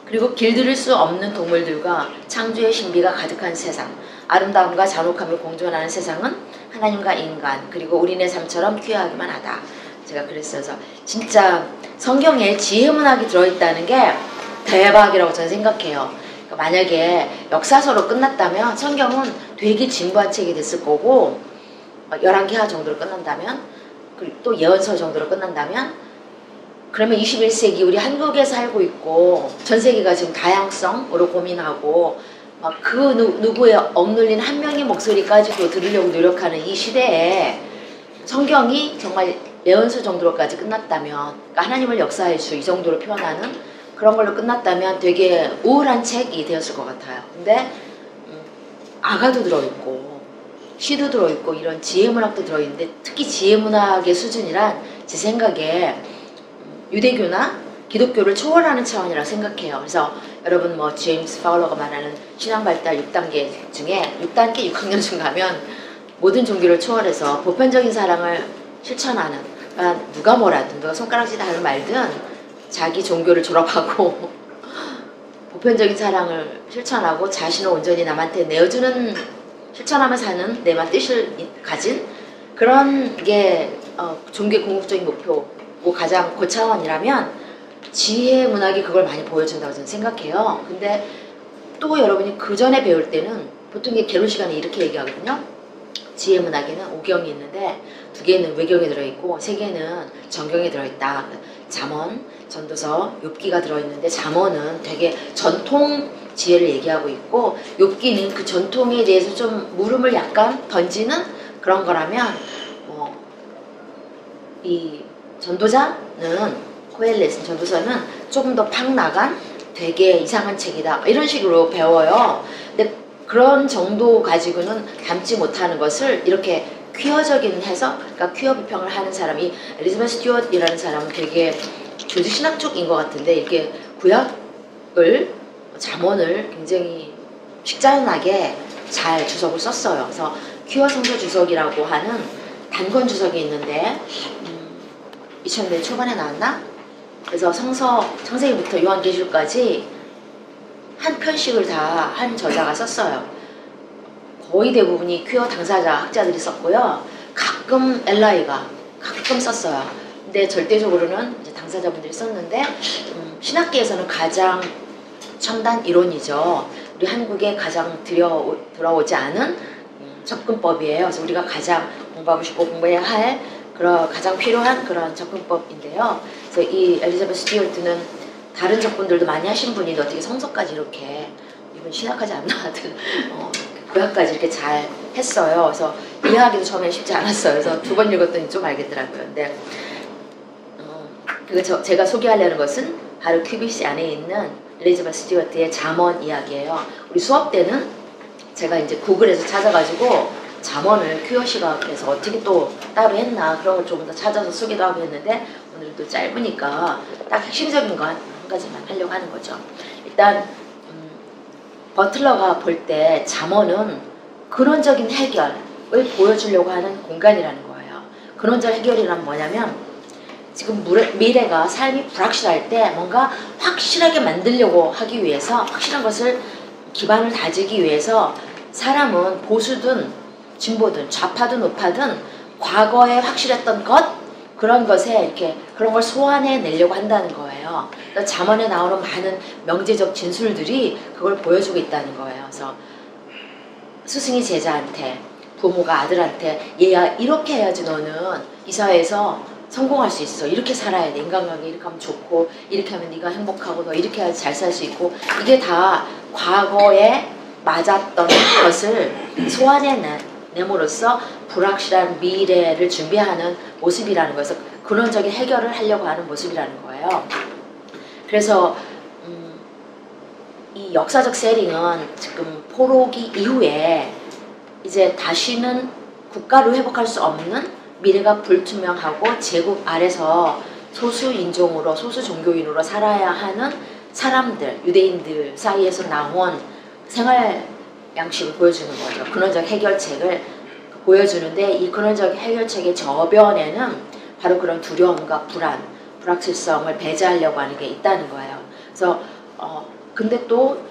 그리고 길들일 수 없는 동물들과 창조의 신비가 가득한 세상, 아름다움과 잔혹함이 공존하는 세상은 하나님과 인간 그리고 우리네 삶처럼 귀하기만 하다. 제가 그랬어요. 진짜 성경에 지혜문학이 들어있다는 게 대박이라고 저는 생각해요. 그러니까 만약에 역사서로 끝났다면 성경은 되게 진부한 책이 됐을 거고 11개 정도로 끝난다면 그리고 또 예언서 정도로 끝난다면 그러면 21세기 우리 한국에 살고 있고 전 세계가 지금 다양성으로 고민하고 막 그 누구의 억눌린 한 명의 목소리까지도 들으려고 노력하는 이 시대에 성경이 정말 예언서 정도로까지 끝났다면 그러니까 하나님을 역사의 주 이 정도로 표현하는 그런 걸로 끝났다면 되게 우울한 책이 되었을 것 같아요. 근데 아가도 들어있고 시도 들어있고 이런 지혜문학도 들어있는데 특히 지혜문학의 수준이란 제 생각에 유대교나 기독교를 초월하는 차원이라고 생각해요. 그래서 여러분 뭐 제임스 파울러가 말하는 신앙 발달 6단계 중에 6단계 6학년 중 가면 모든 종교를 초월해서 보편적인 사랑을 실천하는 그러니까 누가 뭐라든 누가 손가락질 하는 말든 자기 종교를 졸업하고 보편적인 사랑을 실천하고 자신을 온전히 남한테 내어주는 실천하며 사는 내만 뜻을 가진 그런 게 종교의 궁극적인 목표고 가장 고차원이라면 지혜 문학이 그걸 많이 보여준다고 저는 생각해요. 근데 또 여러분이 그 전에 배울 때는 보통 개론 시간에 이렇게 얘기하거든요. 지혜 문학에는 5경이 있는데 2개는 외경에 들어있고 3개는 정경에 들어있다. 잠언, 전도서, 욥기가 들어있는데 잠언은 되게 전통 지혜를 얘기하고 있고 욥기는 그 전통에 대해서 좀 물음을 약간 던지는 그런 거라면 이 전도자는 코엘렛은 전도서는 조금 더 팍 나간 되게 이상한 책이다 이런 식으로 배워요. 근데 그런 정도 가지고는 담지 못하는 것을 이렇게 퀴어적인 해석, 그러니까 퀴어 비평을 하는 사람이 엘리자베스 스튜어트이라는 사람은 되게 교주 신학 쪽인 것 같은데 이렇게 구약을 잠언을 굉장히 식자연하게 잘 주석을 썼어요. 그래서 퀴어 성서 주석이라고 하는 단권 주석이 있는데 2000년대 초반에 나왔나? 그래서 창세기부터 요한계시록까지 한 편씩을 다 한 저자가 썼어요. 거의 대부분이 퀴어 당사자 학자들이 썼고요. 가끔 엘라이가 가끔 썼어요. 근데 절대적으로는 이제 당사자분들이 썼는데 신학계에서는 가장 첨단 이론이죠. 우리 한국에 가장 들어오지 않은 접근법이에요. 그래서 우리가 가장 공부하고 싶고 공부해야 할 그런 가장 필요한 그런 접근법인데요. 그래서 이 엘리자베스 스튜어트는 다른 접근들도 많이 하신 분인데 어떻게 성서까지 이렇게 이분 신학하지 않나 하여튼 구약까지 이렇게 잘 했어요. 그래서 이해하기도 처음에 쉽지 않았어요. 그래서 2번 읽었더니 좀 알겠더라고요. 근데 제가 소개하려는 것은 바로 큐비시 안에 있는 엘리자베스 스튜어트의 잠언 이야기예요. 우리 수업 때는 제가 이제 구글에서 찾아가지고 잠언을 퀴어 시각에서 어떻게 또 따로 했나 그런 걸 좀 더 찾아서 쓰기도 하고 했는데 오늘은 또 짧으니까 딱 핵심적인 거 한 가지만 하려고 하는 거죠. 일단 버틀러가 볼 때 잠언은 근원적인 해결을 보여주려고 하는 공간이라는 거예요. 근원적 해결이란 뭐냐면 지금 미래가 삶이 불확실할 때 뭔가 확실하게 만들려고 하기 위해서 확실한 것을 기반을 다지기 위해서 사람은 보수든 진보든 좌파든 우파든 과거에 확실했던 것 그런 것에 이렇게 그런 걸 소환해 내려고 한다는 거예요. 그러니까 잠언에 나오는 많은 명제적 진술들이 그걸 보여주고 있다는 거예요. 그래서 스승이 제자한테 부모가 아들한테 얘야 이렇게 해야지 너는 이 사회에서 성공할 수 있어. 이렇게 살아야 돼. 인간관계 이렇게 하면 좋고 이렇게 하면 네가 행복하고 너 이렇게 해야지 잘 살 수 있고 이게 다 과거에 맞았던 것을 소환해 내므로써 불확실한 미래를 준비하는 모습이라는 거에서 근원적인 해결을 하려고 하는 모습이라는 거예요. 그래서 이 역사적 세팅은 지금 포로기 이후에 이제 다시는 국가로 회복할 수 없는 미래가 불투명하고 제국 아래서 소수 인종으로 소수 종교인으로 살아야 하는 사람들, 유대인들 사이에서 나온 생활 양식을 보여주는 거죠. 근원적 해결책을 보여주는데 이 근원적 해결책의 저변에는 바로 그런 두려움과 불안, 불확실성을 배제하려고 하는 게 있다는 거예요. 그래서 근데 또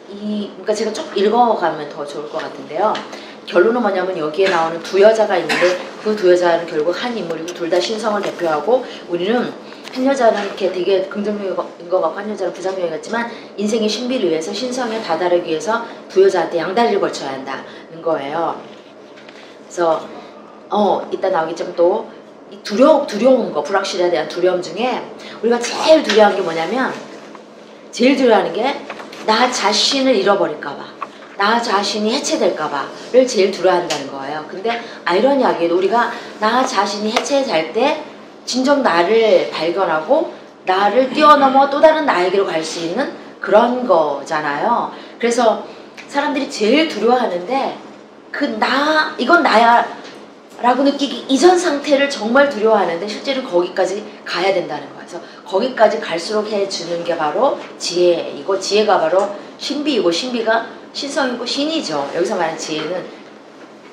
그러니까 제가 쭉 읽어가면 더 좋을 것 같은데요. 결론은 뭐냐면 여기에 나오는 두 여자가 있는데 그 두 여자는 결국 한 인물이고 둘 다 신성을 대표하고 우리는 한 여자는 이렇게 되게 긍정적인 것 같고 한 여자는 부정적인 것 같지만 인생의 신비를 위해서 신성에 다다르기 위해서 두 여자한테 양다리를 걸쳐야 한다는 거예요. 그래서 이따 나오겠지만 또 두려운 거, 불확실에 대한 두려움 중에 우리가 제일 두려워하는 게 뭐냐면 제일 두려워하는 게 나 자신을 잃어버릴까봐 나 자신이 해체될까봐를 제일 두려워한다는 거예요. 근데 아이러니하게도 우리가 나 자신이 해체될 때 진정 나를 발견하고 나를 뛰어넘어 또 다른 나에게로 갈 수 있는 그런 거잖아요. 그래서 사람들이 제일 두려워하는데 이건 나야 라고 느끼기 이전 상태를 정말 두려워하는데 실제로 거기까지 가야 된다는 거예요. 그래서 거기까지 갈수록 해주는 게 바로 지혜이고 지혜가 바로 신비이고 신비가 신성이고 신이죠. 여기서 말하는 지혜는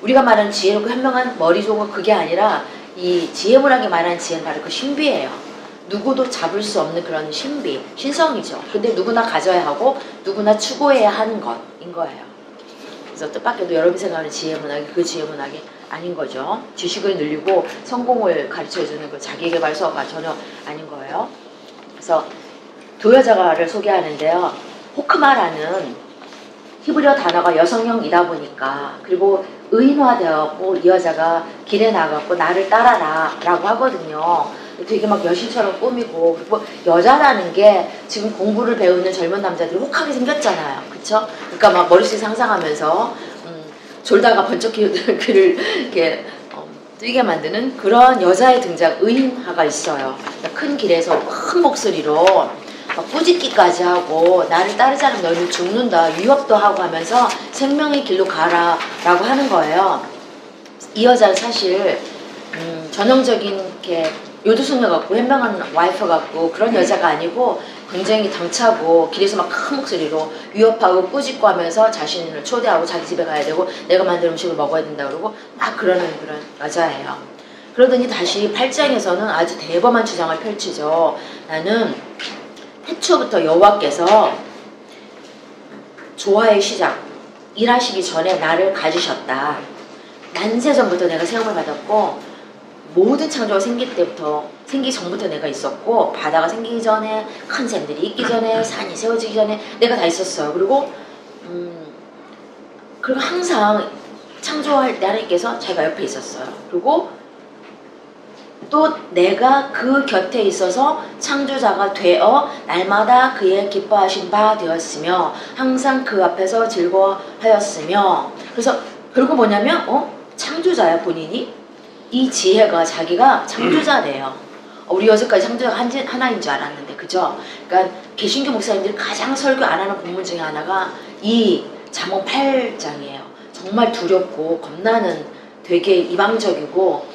우리가 말하는 지혜롭고 현명한 머리 좋은 거 그게 아니라 이 지혜문학이 말하는 지혜는 바로 그 신비예요. 누구도 잡을 수 없는 그런 신비, 신성이죠. 근데 누구나 가져야 하고 누구나 추구해야 하는 것인 거예요. 그래서 뜻밖에도 여러분이 생각하는 지혜문학이 그 지혜문학이 아닌 거죠. 지식을 늘리고 성공을 가르쳐주는 그 자기개발 수업가 전혀 아닌 거예요. 그래서 두 여자가를 소개하는데요. 호크마라는 히브리어 단어가 여성형이다 보니까 그리고 의인화되었고 이 여자가 길에 나갔고 나를 따라라 라고 하거든요. 되게 막 여신처럼 꾸미고 그리고 여자라는 게 지금 공부를 배우는 젊은 남자들이 혹하게 생겼잖아요. 그쵸? 그러니까 막 머릿속에 상상하면서 졸다가 번쩍 그를 이렇게 뛰게 만드는 그런 여자의 등장 의인화가 있어요. 큰 길에서 큰 목소리로 막 꾸짖기까지 하고 나를 따르지 않으면 너희는 죽는다 위협도 하고 하면서 생명의 길로 가라 라고 하는 거예요. 이 여자는 사실 전형적인 이렇게 요두순녀 같고 현명한 와이프 같고 그런 여자가 아니고 굉장히 당차고 길에서 막 큰 목소리로 위협하고 꾸짖고 하면서 자신을 초대하고 자기 집에 가야 되고 내가 만든 음식을 먹어야 된다 그러고 막 그러는 그런 여자예요. 그러더니 다시 8장에서는 아주 대범한 주장을 펼치죠. 나는 태초부터 여호와께서 조화의 시작 일하시기 전에 나를 가지셨다. 난세 전부터 내가 세움을 받았고 모든 창조가 생기 전부터 내가 있었고 바다가 생기기 전에 큰 샘들이 있기 전에 산이 세워지기 전에 내가 다 있었어요. 그리고 항상 창조할 때 하나님께서 자기가 옆에 있었어요. 그리고 또 내가 그 곁에 있어서 창조자가 되어 날마다 그의 기뻐하신 바 되었으며 항상 그 앞에서 즐거워하였으며 그래서 결국 뭐냐면 창조자야 본인이 이 지혜가 자기가 창조자래요. 우리 여태까지 창조자가 하나인 줄 알았는데 그죠? 그러니까 개신교 목사님들이 가장 설교 안 하는 본문 중에 하나가 이 잠언 8장이에요. 정말 두렵고 겁나는 되게 이방적이고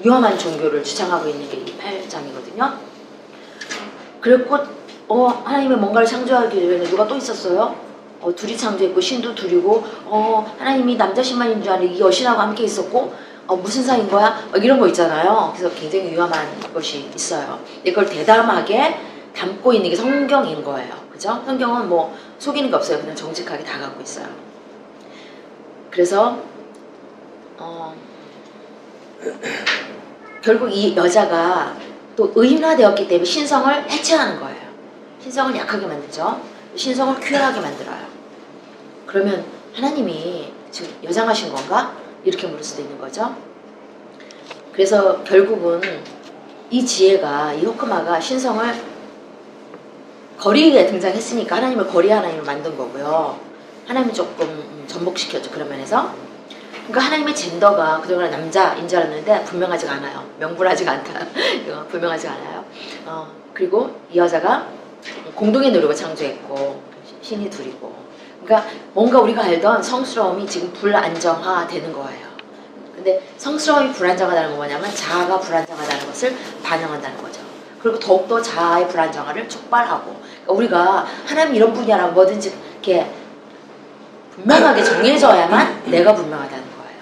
위험한 종교를 주장하고 있는 게 이 8장이거든요. 그리고 하나님의 뭔가를 창조하기 위해 누가 또 있었어요? 둘이 창조했고 신도 둘이고 하나님이 남자 신만인 줄 아는 이 여신하고 함께 있었고 무슨 사이인 거야? 이런 거 있잖아요. 그래서 굉장히 위험한 것이 있어요. 이걸 대담하게 담고 있는 게 성경인 거예요. 그죠? 성경은 뭐 속이는 게 없어요. 그냥 정직하게 다 갖고 있어요. 그래서 결국 이 여자가 또 의인화되었기 때문에 신성을 해체하는 거예요. 신성을 약하게 만들죠. 신성을 퀴어하게 만들어요. 그러면 하나님이 지금 여장하신 건가? 이렇게 물을 수도 있는 거죠. 그래서 결국은 이 지혜가 이 호크마가 신성을 거리에 등장했으니까 하나님을 거리 하나님을 만든 거고요. 하나님이 조금 전복시켰죠. 그런 면에서. 그러니까 하나님의 젠더가 그동안 남자인 줄 알았는데 분명하지가 않아요. 명분하지가 않다. 분명하지가 않아요. 그리고 이 여자가 공동의 노력을 창조했고 신이 둘이고 그러니까 뭔가 우리가 알던 성스러움이 지금 불안정화되는 거예요. 근데 성스러움이 불안정하다는 건 뭐냐면 자아가 불안정하다는 것을 반영한다는 거죠. 그리고 더욱더 자아의 불안정화를 촉발하고 그러니까 우리가 하나님 이런 분야라고 뭐든지 이렇게 분명하게 정해져야만 내가 분명하다는 거예요.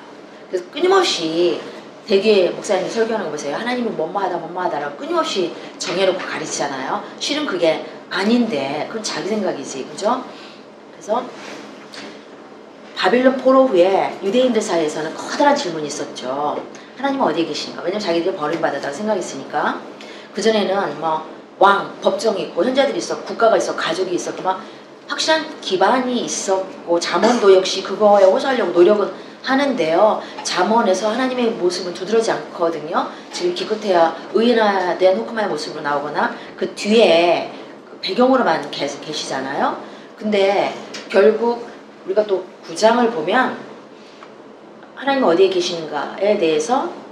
그래서 끊임없이 되게 목사님이 설교하는 거 보세요. 하나님이 뭐뭐하다라고 끊임없이 정해놓고 가르치잖아요. 실은 그게 아닌데 그건 자기 생각이지. 그죠? 그래서 바빌론 포로 후에 유대인들 사이에서는 커다란 질문이 있었죠. 하나님은 어디에 계신가? 왜냐면 자기들이 버림받았다고 생각했으니까. 그전에는 뭐 왕, 법정이 있고 현자들이 있었고 국가가 있었고 가족이 있었고 막 확실한 기반이 있었고 잠언도 역시 그거에 호소하려고 노력은 하는데요. 잠언에서 하나님의 모습은 두드러지지 않거든요. 지금 기껏해야 의인화된 호크마의 모습으로 나오거나 그 뒤에 그 배경으로만 계시잖아요. 근데 결국 우리가 또 9장을 보면 하나님 어디에 계시는가에 대해서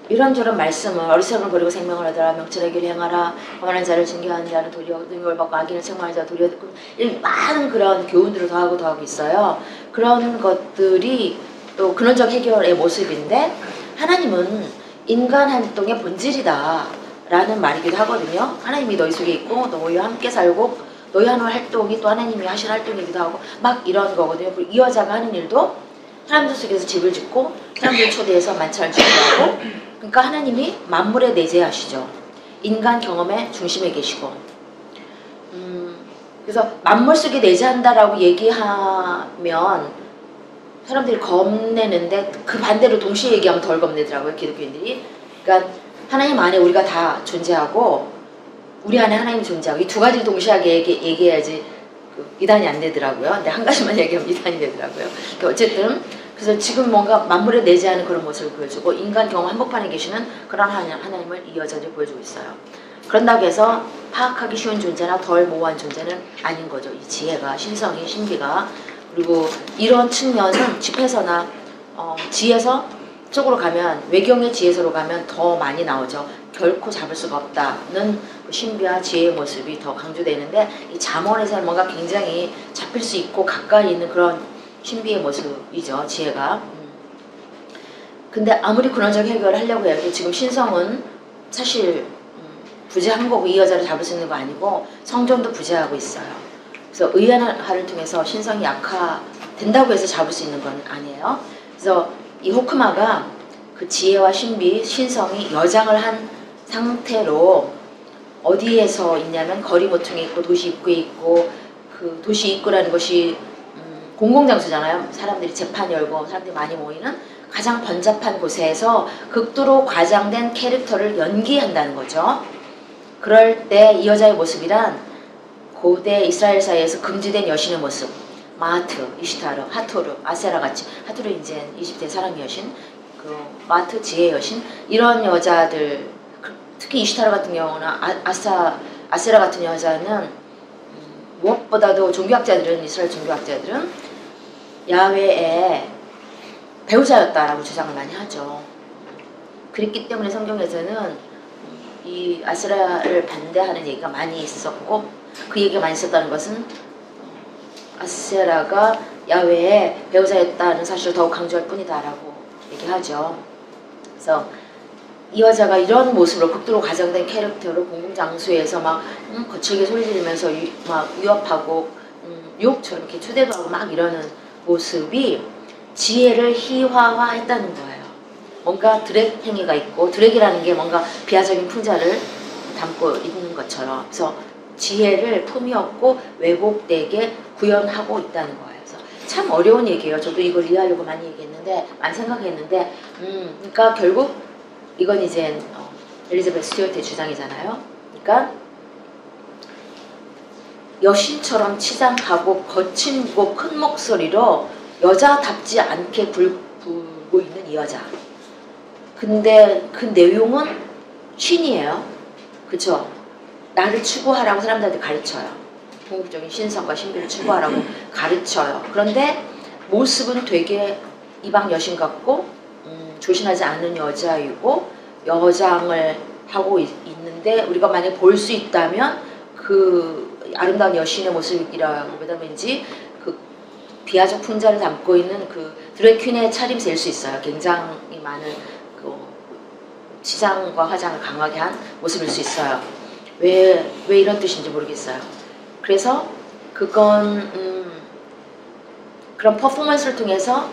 이런저런 말씀을 어리석음을 버리고 생명을 얻으라 명철의 길을 행하라 거만한 자를 징계하는 자는 도리어 능력을 받고 악인을 책망하는 자는 도리어 듣고 많은 그런 교훈들을 더하고 있어요. 그런 것들이 또 근원적 해결의 모습인데 하나님은 인간 활동의 본질이다 라는 말이기도 하거든요. 하나님이 너희 속에 있고 너희와 함께 살고 너희 하는 활동이 또 하나님이 하신 활동이기도 하고 막 이런 거거든요. 이 여자가 하는 일도 사람들 속에서 집을 짓고 사람들 초대해서 만찬을 준비하고 그러니까 하나님이 만물에 내재하시죠. 인간 경험의 중심에 계시고 그래서 만물 속에 내재한다라고 얘기하면 사람들이 겁내는데 그 반대로 동시에 얘기하면 덜 겁내더라고요. 기독교인들이. 그러니까 하나님 안에 우리가 다 존재하고 우리 안에 하나님이 존재하고 이 두 가지를 동시에 얘기해야지 이단이 안 되더라고요. 근데 한 가지만 얘기하면 이단이 되더라고요. 그러니까 어쨌든 그래서 지금 뭔가 만물에 내재하는 그런 모습을 보여주고 인간 경험 한복판에 계시는 그런 하나님을 이 여자들이 보여주고 있어요. 그런다고 해서 파악하기 쉬운 존재나 덜 모호한 존재는 아닌 거죠. 이 지혜가, 신성이, 신비가. 그리고 이런 측면은 집에서나 지혜서 쪽으로 가면 외경의 지혜서로 가면 더 많이 나오죠. 결코 잡을 수가 없다는 그 신비와 지혜의 모습이 더 강조되는데 이 잠언에서는 뭔가 굉장히 잡힐 수 있고 가까이 있는 그런 신비의 모습이죠. 지혜가. 근데 아무리 근원적 해결을 하려고 해도 지금 신성은 사실 부재한 거고 이 여자를 잡을 수 있는 거 아니고 성전도 부재하고 있어요. 그래서 의연화를 통해서 신성이 약화된다고 해서 잡을 수 있는 건 아니에요. 그래서 이 호크마가 그 지혜와 신비, 신성이 여장을 한 상태로 어디에서 있냐면 거리 모퉁이에 있고 도시 입구에 있고 그 도시 입구라는 것이 공공장소잖아요. 사람들이 재판 열고 사람들이 많이 모이는 가장 번잡한 곳에서 극도로 과장된 캐릭터를 연기한다는 거죠. 그럴 때 이 여자의 모습이란 고대 이스라엘 사이에서 금지된 여신의 모습 마하트, 이시타르, 하토르, 아세라 같이 하토르 이제 20대 사랑의 여신 그 마하트 지혜의 여신 이런 여자들 특히 이시타르 같은 경우는 아세라 같은 여자는 무엇보다도 종교학자들은 이스라엘 종교학자들은 야훼의 배우자였다라고 주장을 많이 하죠. 그랬기 때문에 성경에서는 이 아세라를 반대하는 얘기가 많이 있었고 그 얘기가 많이 있었다는 것은 아세라가 야훼의 배우자였다는 사실을 더욱 강조할 뿐이다라고 얘기하죠. 그래서 이 여자가 이런 모습으로 극도로 과장된 캐릭터로 공공장소에서 막 거칠게 소리 지르면서 막 위협하고 유혹처럼 이렇게 초대도 하고 막 이러는 모습이 지혜를 희화화했다는 거예요. 뭔가 드랙 행위가 있고 드랙이라는 게 뭔가 비하적인 풍자를 담고 있는 것처럼 그래서 지혜를 품이 없고 왜곡되게 구현하고 있다는 거예요. 그래서 참 어려운 얘기예요. 저도 이걸 이해하려고 많이 얘기했는데 많이 생각했는데 그러니까 결국 이건 이제 엘리자베스 스튜어트의 주장이잖아요. 그러니까 여신처럼 치장하고 거칠고 큰 목소리로 여자답지 않게 굴고 있는 이 여자. 근데 그 내용은 신이에요. 그쵸? 나를 추구하라고 사람들한테 가르쳐요. 궁극적인 신성과 신비를 추구하라고 가르쳐요. 그런데 모습은 되게 이방 여신 같고 조신하지 않는 여자이고 여장을 하고 있는데 우리가 만약에 볼 수 있다면 그 아름다운 여신의 모습이라고보다 왠지 그 비하적 풍자를 담고 있는 그 드래퀸의 차림새일 수 있어요. 굉장히 많은 그 치장과 화장을 강하게 한 모습일 수 있어요. 왜 이런 뜻인지 모르겠어요. 그래서 그건 그런 퍼포먼스를 통해서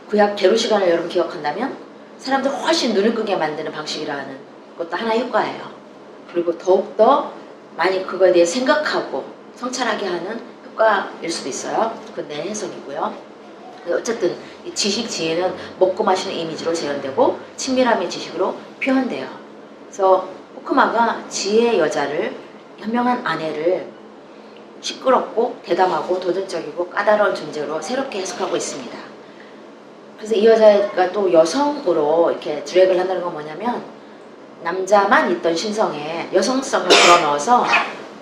구약 게르 시간을 여러분 기억한다면 사람들 훨씬 눈을 끄게 만드는 방식이라는 것도 하나의 효과예요. 그리고 더욱더 많이 그거에 대해 생각하고 성찰하게 하는 효과일 수도 있어요. 그건 내 해석이고요. 어쨌든 이 지식 지혜는 먹고 마시는 이미지로 재현되고 친밀함의 지식으로 표현돼요. 그래서 호크마가 지혜의 여자를, 현명한 아내를 시끄럽고 대담하고 도전적이고 까다로운 존재로 새롭게 해석하고 있습니다. 그래서 이 여자가 또 여성으로 이렇게 드래그를 한다는 건 뭐냐면, 남자만 있던 신성에 여성성을 불어넣어서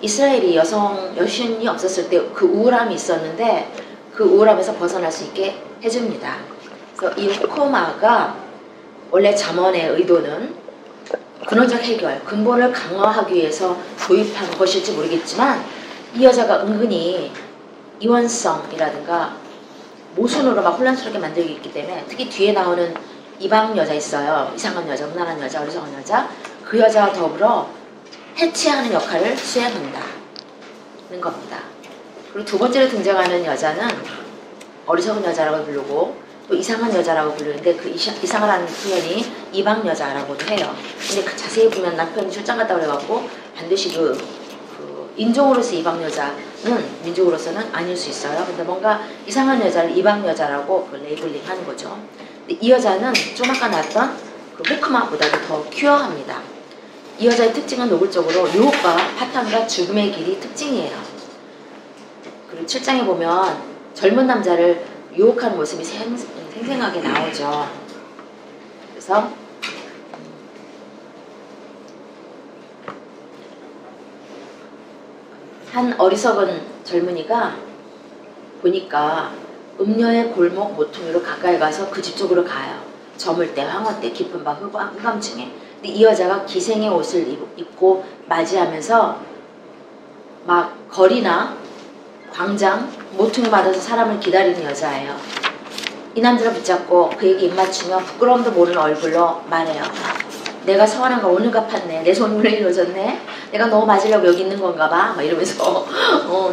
이스라엘이 여신이 없었을 때 그 우울함이 있었는데 그 우울함에서 벗어날 수 있게 해줍니다. 그래서 이 호크마가 원래 잠언의 의도는 근원적 해결, 근본을 강화하기 위해서 도입한 것일지 모르겠지만, 이 여자가 은근히 이원성이라든가 모순으로 막 혼란스럽게 만들고 있기 때문에, 특히 뒤에 나오는 이방 여자 있어요. 이상한 여자, 음란한 여자, 어리석은 여자. 그 여자와 더불어 해체하는 역할을 수행한다는 겁니다. 그리고 두 번째로 등장하는 여자는 어리석은 여자라고 부르고 또 이상한 여자라고 부르는데, 그 이상하라는 표현이 이방 여자라고도 해요. 근데 그 자세히 보면 남편이 출장 갔다 그래갖고 반드시 그 인종으로서 이방 여자는 민족으로서는 아닐 수 있어요. 근데 뭔가 이상한 여자를 이방 여자라고 그 레이블링 하는 거죠. 근데 이 여자는 좀 아까 나왔던 그 호크마보다도 더 큐어합니다. 이 여자의 특징은 노골적으로 유혹과 파탄과 죽음의 길이 특징이에요. 그리고 7장에 보면 젊은 남자를 유혹하는 모습이 생생하게 나오죠. 그래서 한 어리석은 젊은이가 보니까 음녀의 골목 모퉁이로 가까이 가서 그 집 쪽으로 가요. 저물 때, 황혼 때, 깊은 밤 흑암층에. 근데 이 여자가 기생의 옷을 입고 맞이하면서 막 거리나 광장, 모퉁이 받아서 사람을 기다리는 여자예요. 이 남자를 붙잡고 그에게 입맞추며 부끄러움도 모르는 얼굴로 말해요. 내가 서원한 거 오늘 갚았네. 내 손이 오늘 이루어졌네. 내가 너 맞으려고 여기 있는 건가 봐. 막 이러면서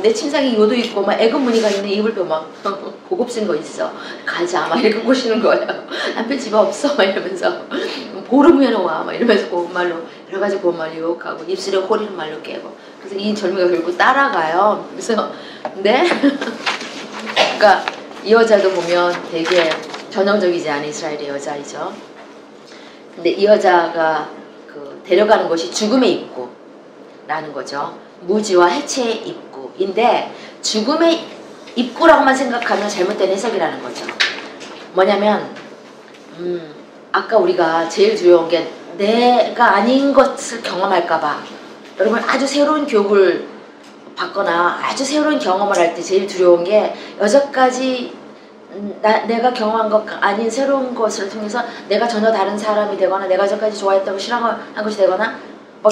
내 침상에 요도 있고 막 애금 무늬가 있는 이불도 막 고급진 거 있어. 가자. 막 이렇게 꼬시는 거예요. 남편 집에 없어. 막 이러면서 보름 후에는 와. 막 이러면서 고운말로 여러 가지 고운말로 유혹하고 입술에 호리는 말로 깨고. 그래서 이 젊은이가 결국 따라가요. 그래서 네. 그러니까 이 여자도 보면 되게 전형적이지 않은 이스라엘의 여자이죠. 근데 이 여자가 그 데려가는 곳이 죽음의 입구라는 거죠. 무지와 해체의 입구인데, 죽음의 입구라고만 생각하면 잘못된 해석이라는 거죠. 뭐냐면 아까 우리가 제일 두려운 게 내가 아닌 것을 경험할까봐. 여러분 아주 새로운 교육을 받거나 아주 새로운 경험을 할 때 제일 두려운 게 여태까지 내가 경험한 것 아닌 새로운 것을 통해서 내가 전혀 다른 사람이 되거나 내가 저까지 좋아했다고 싫어한 것이 되거나,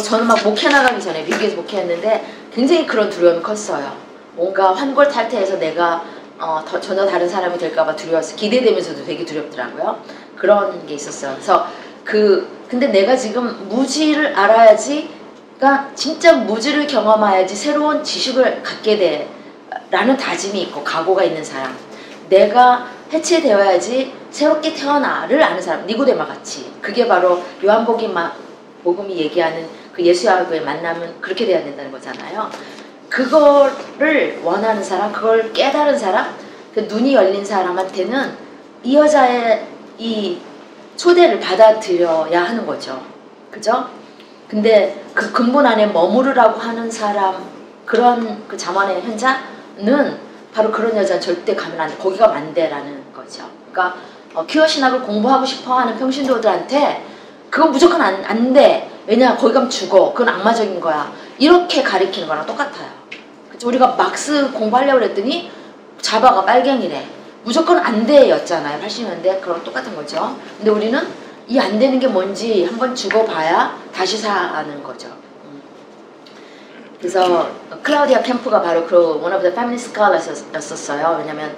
저는 막 목회 나가기 전에 미국에서 목회했는데 굉장히 그런 두려움이 컸어요. 뭔가 환골탈태해서 내가 전혀 다른 사람이 될까봐 두려워서 기대되면서도 되게 두렵더라고요. 그런 게 있었어요. 그래서 근데 내가 지금 무지를 알아야지, 그러니까 진짜 무지를 경험해야지 새로운 지식을 갖게 돼 라는 다짐이 있고 각오가 있는 사람, 내가 해체되어야지 새롭게 태어나를 아는 사람, 니고데마 같이. 그게 바로 요한복음이 얘기하는 그 예수와의 만남은 그렇게 돼야 된다는 거잖아요. 그거를 원하는 사람, 그걸 깨달은 사람, 그 눈이 열린 사람한테는 이 여자의 이 초대를 받아들여야 하는 거죠. 그죠? 근데 그 근본 안에 머무르라고 하는 사람, 그런 그 잠언의 현자는 바로 그런 여자는 절대 가면 안 돼. 거기가 만대라는 거죠. 그러니까 큐어 신학을 공부하고 싶어하는 평신도들한테 그건 무조건 안 돼. 왜냐, 거기 가면 죽어. 그건 악마적인 거야. 이렇게 가리키는 거랑 똑같아요. 그쵸? 우리가 막스 공부하려고 그랬더니 자바가 빨갱이래. 무조건 안 돼였잖아요. 80년대. 그런 똑같은 거죠. 근데 우리는 이 안 되는 게 뭔지 한번 죽어봐야 다시 사는 거죠. 그래서 클라우디아 캠프가 바로 그 one of the feminist scholars였었어요. 왜냐면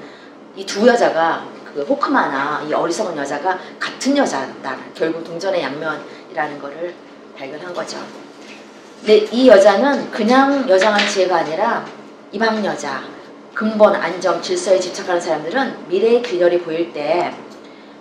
이 두 여자가 그 호크마나 이 어리석은 여자가 같은 여자다. 결국 동전의 양면이라는 거를 발견한 거죠. 근데 이 여자는 그냥 여장한 지혜가 아니라 이방 여자, 근본, 안정, 질서에 집착하는 사람들은 미래의 균열이 보일 때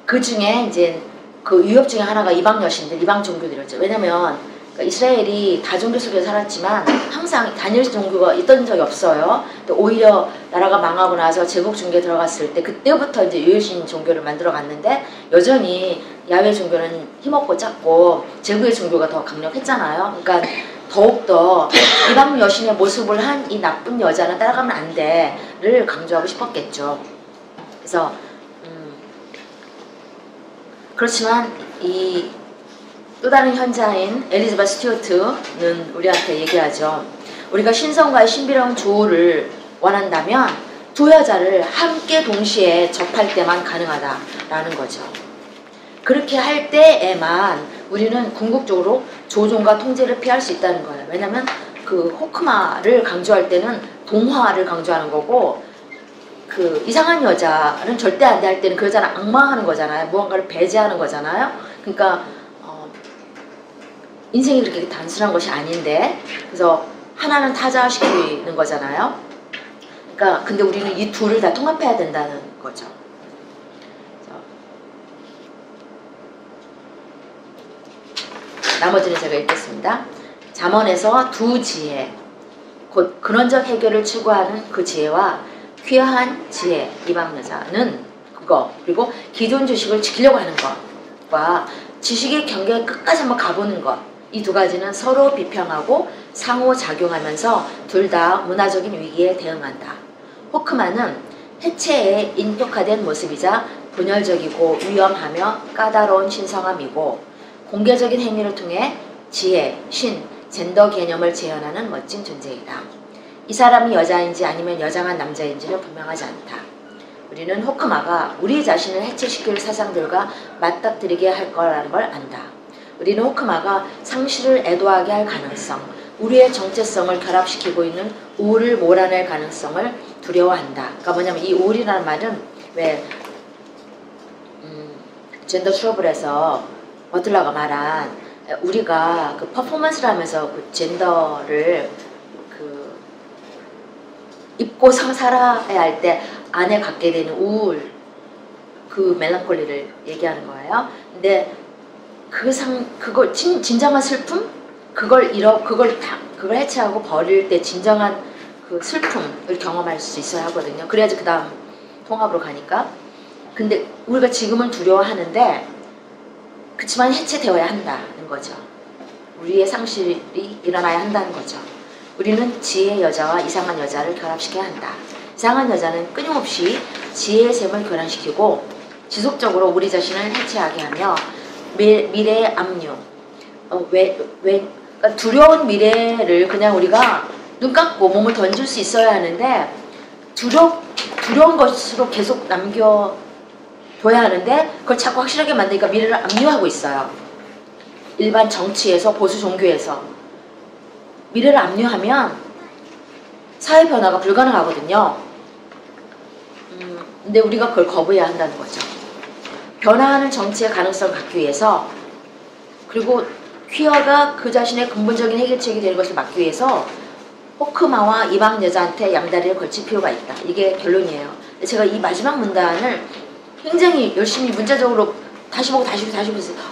그 중에 이제 그 위협 중에 하나가 이방 여신들, 이방 종교들이었죠. 왜냐면 그러니까 이스라엘이 다종교 속에 살았지만 항상 단일 종교가 있던 적이 없어요. 오히려 나라가 망하고 나서 제국 종교에 들어갔을 때 그때부터 이제 유일신 종교를 만들어 갔는데 여전히 야훼 종교는 힘없고 작고 제국의 종교가 더 강력했잖아요. 그러니까 더욱더 이방 여신의 모습을 한 이 나쁜 여자는 따라가면 안 돼를 강조하고 싶었겠죠. 그래서 그렇지만 이 또 다른 현자인 엘리자베스 스튜어트는 우리한테 얘기하죠. 우리가 신성과의 신비로운 조우를 원한다면 두 여자를 함께 동시에 접할 때만 가능하다라는 거죠. 그렇게 할 때에만 우리는 궁극적으로 조종과 통제를 피할 수 있다는 거예요. 왜냐하면 그 호크마를 강조할 때는 동화를 강조하는 거고 그 이상한 여자는 절대 안 돼 할 때는 그 여자는 악마하는 거잖아요. 무언가를 배제하는 거잖아요. 그러니까 인생이 그렇게 단순한 것이 아닌데 그래서 하나는 타자시키는 거잖아요. 그러니까 근데 우리는 이 둘을 다 통합해야 된다는 거죠. 나머지는 제가 읽겠습니다. 잠언에서 두 지혜, 곧 근원적 해결을 추구하는 그 지혜와 퀴어한 지혜, 이방 여자는 그거, 그리고 기존 지식을 지키려고 하는 것과 지식의 경계에 끝까지 한번 가보는 것, 이 두 가지는 서로 비평하고 상호작용하면서 둘 다 문화적인 위기에 대응한다. 호크만은 해체의 인격화된 모습이자 분열적이고 위험하며 까다로운 신성함이고 공개적인 행위를 통해 지혜, 신, 젠더 개념을 재현하는 멋진 존재이다. 이 사람이 여자인지 아니면 여장한 남자인지는 분명하지 않다. 우리는 호크마가 우리 자신을 해체시킬 사상들과 맞닥뜨리게 할 거라는 걸 안다. 우리는 호크마가 상실을 애도하게 할 가능성, 우리의 정체성을 결합시키고 있는 우울을 몰아낼 가능성을 두려워한다. 그러니까 뭐냐면 이 우울이라는 말은 왜 젠더 트러블에서 버틀러가 말한 우리가 그 퍼포먼스를 하면서 그 젠더를 그 입고 살아야 할 때 안에 갖게 되는 우울, 그 멜랑콜리를 얘기하는 거예요. 근데 그걸 진정한 슬픔, 그걸 해체하고 버릴 때 진정한 그 슬픔을 경험할 수 있어야 하거든요. 그래야지 그 다음 통합으로 가니까. 근데 우리가 지금은 두려워하는데 그치만 해체되어야 한다는 거죠. 우리의 상실이 일어나야 한다는 거죠. 우리는 지혜의 여자와 이상한 여자를 결합시켜야 한다. 이상한 여자는 끊임없이 지혜의 셈을 교란시키고 지속적으로 우리 자신을 해체하게 하며 미래의 압류, 그러니까 두려운 미래를 그냥 우리가 눈 감고 몸을 던질 수 있어야 하는데 두려운 것으로 계속 남겨둬야 하는데 그걸 자꾸 확실하게 만드니까 미래를 압류하고 있어요. 일반 정치에서 보수 종교에서 미래를 압류하면 사회 변화가 불가능하거든요. 근데 우리가 그걸 거부해야 한다는 거죠. 변화하는 정치의 가능성을 갖기 위해서 그리고 퀴어가 그 자신의 근본적인 해결책이 되는 것을 막기 위해서 호크마와 이방 여자한테 양다리를 걸칠 필요가 있다. 이게 결론이에요. 제가 이 마지막 문단을 굉장히 열심히 문자적으로 다시 보고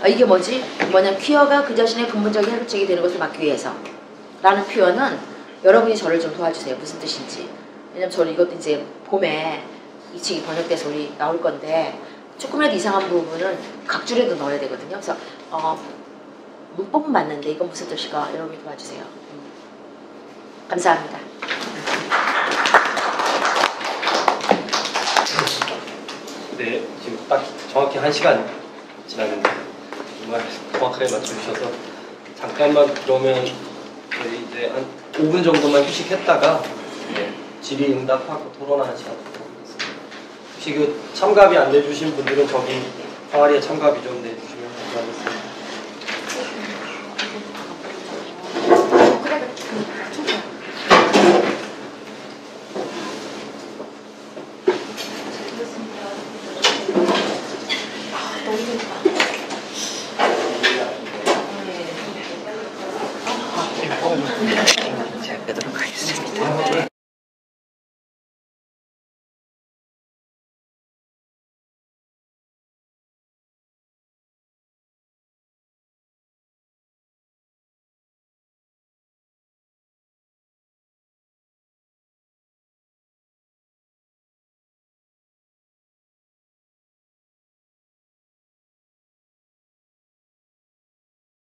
이게 뭐지? 뭐냐면 퀴어가 그 자신의 근본적인 해결책이 되는 것을 막기 위해서 라는 표현은 여러분이 저를 좀 도와주세요. 무슨 뜻인지. 왜냐면 저는 이것도 이제 봄에 이 책이 번역돼서 우리 나올 건데 조금이라도 이상한 부분은 각줄에도 넣어야 되거든요. 그래서 문법은 맞는데 이건 무슨 뜻일까? 여러분이 도와주세요. 감사합니다. 네, 지금 딱 정확히 1시간 지났는데 정말 정확하게 맞춰주셔서 잠깐만 그러면 저희 이제 한 5분 정도만 휴식했다가 질의응답하고 토론하는 시간 갖도록 하겠습니다. 혹시 그 참가비 안 내주신 분들은 저기 항아리에 참가비 좀 내주시면 감사하겠습니다. 제가 빼도록 하겠습니다.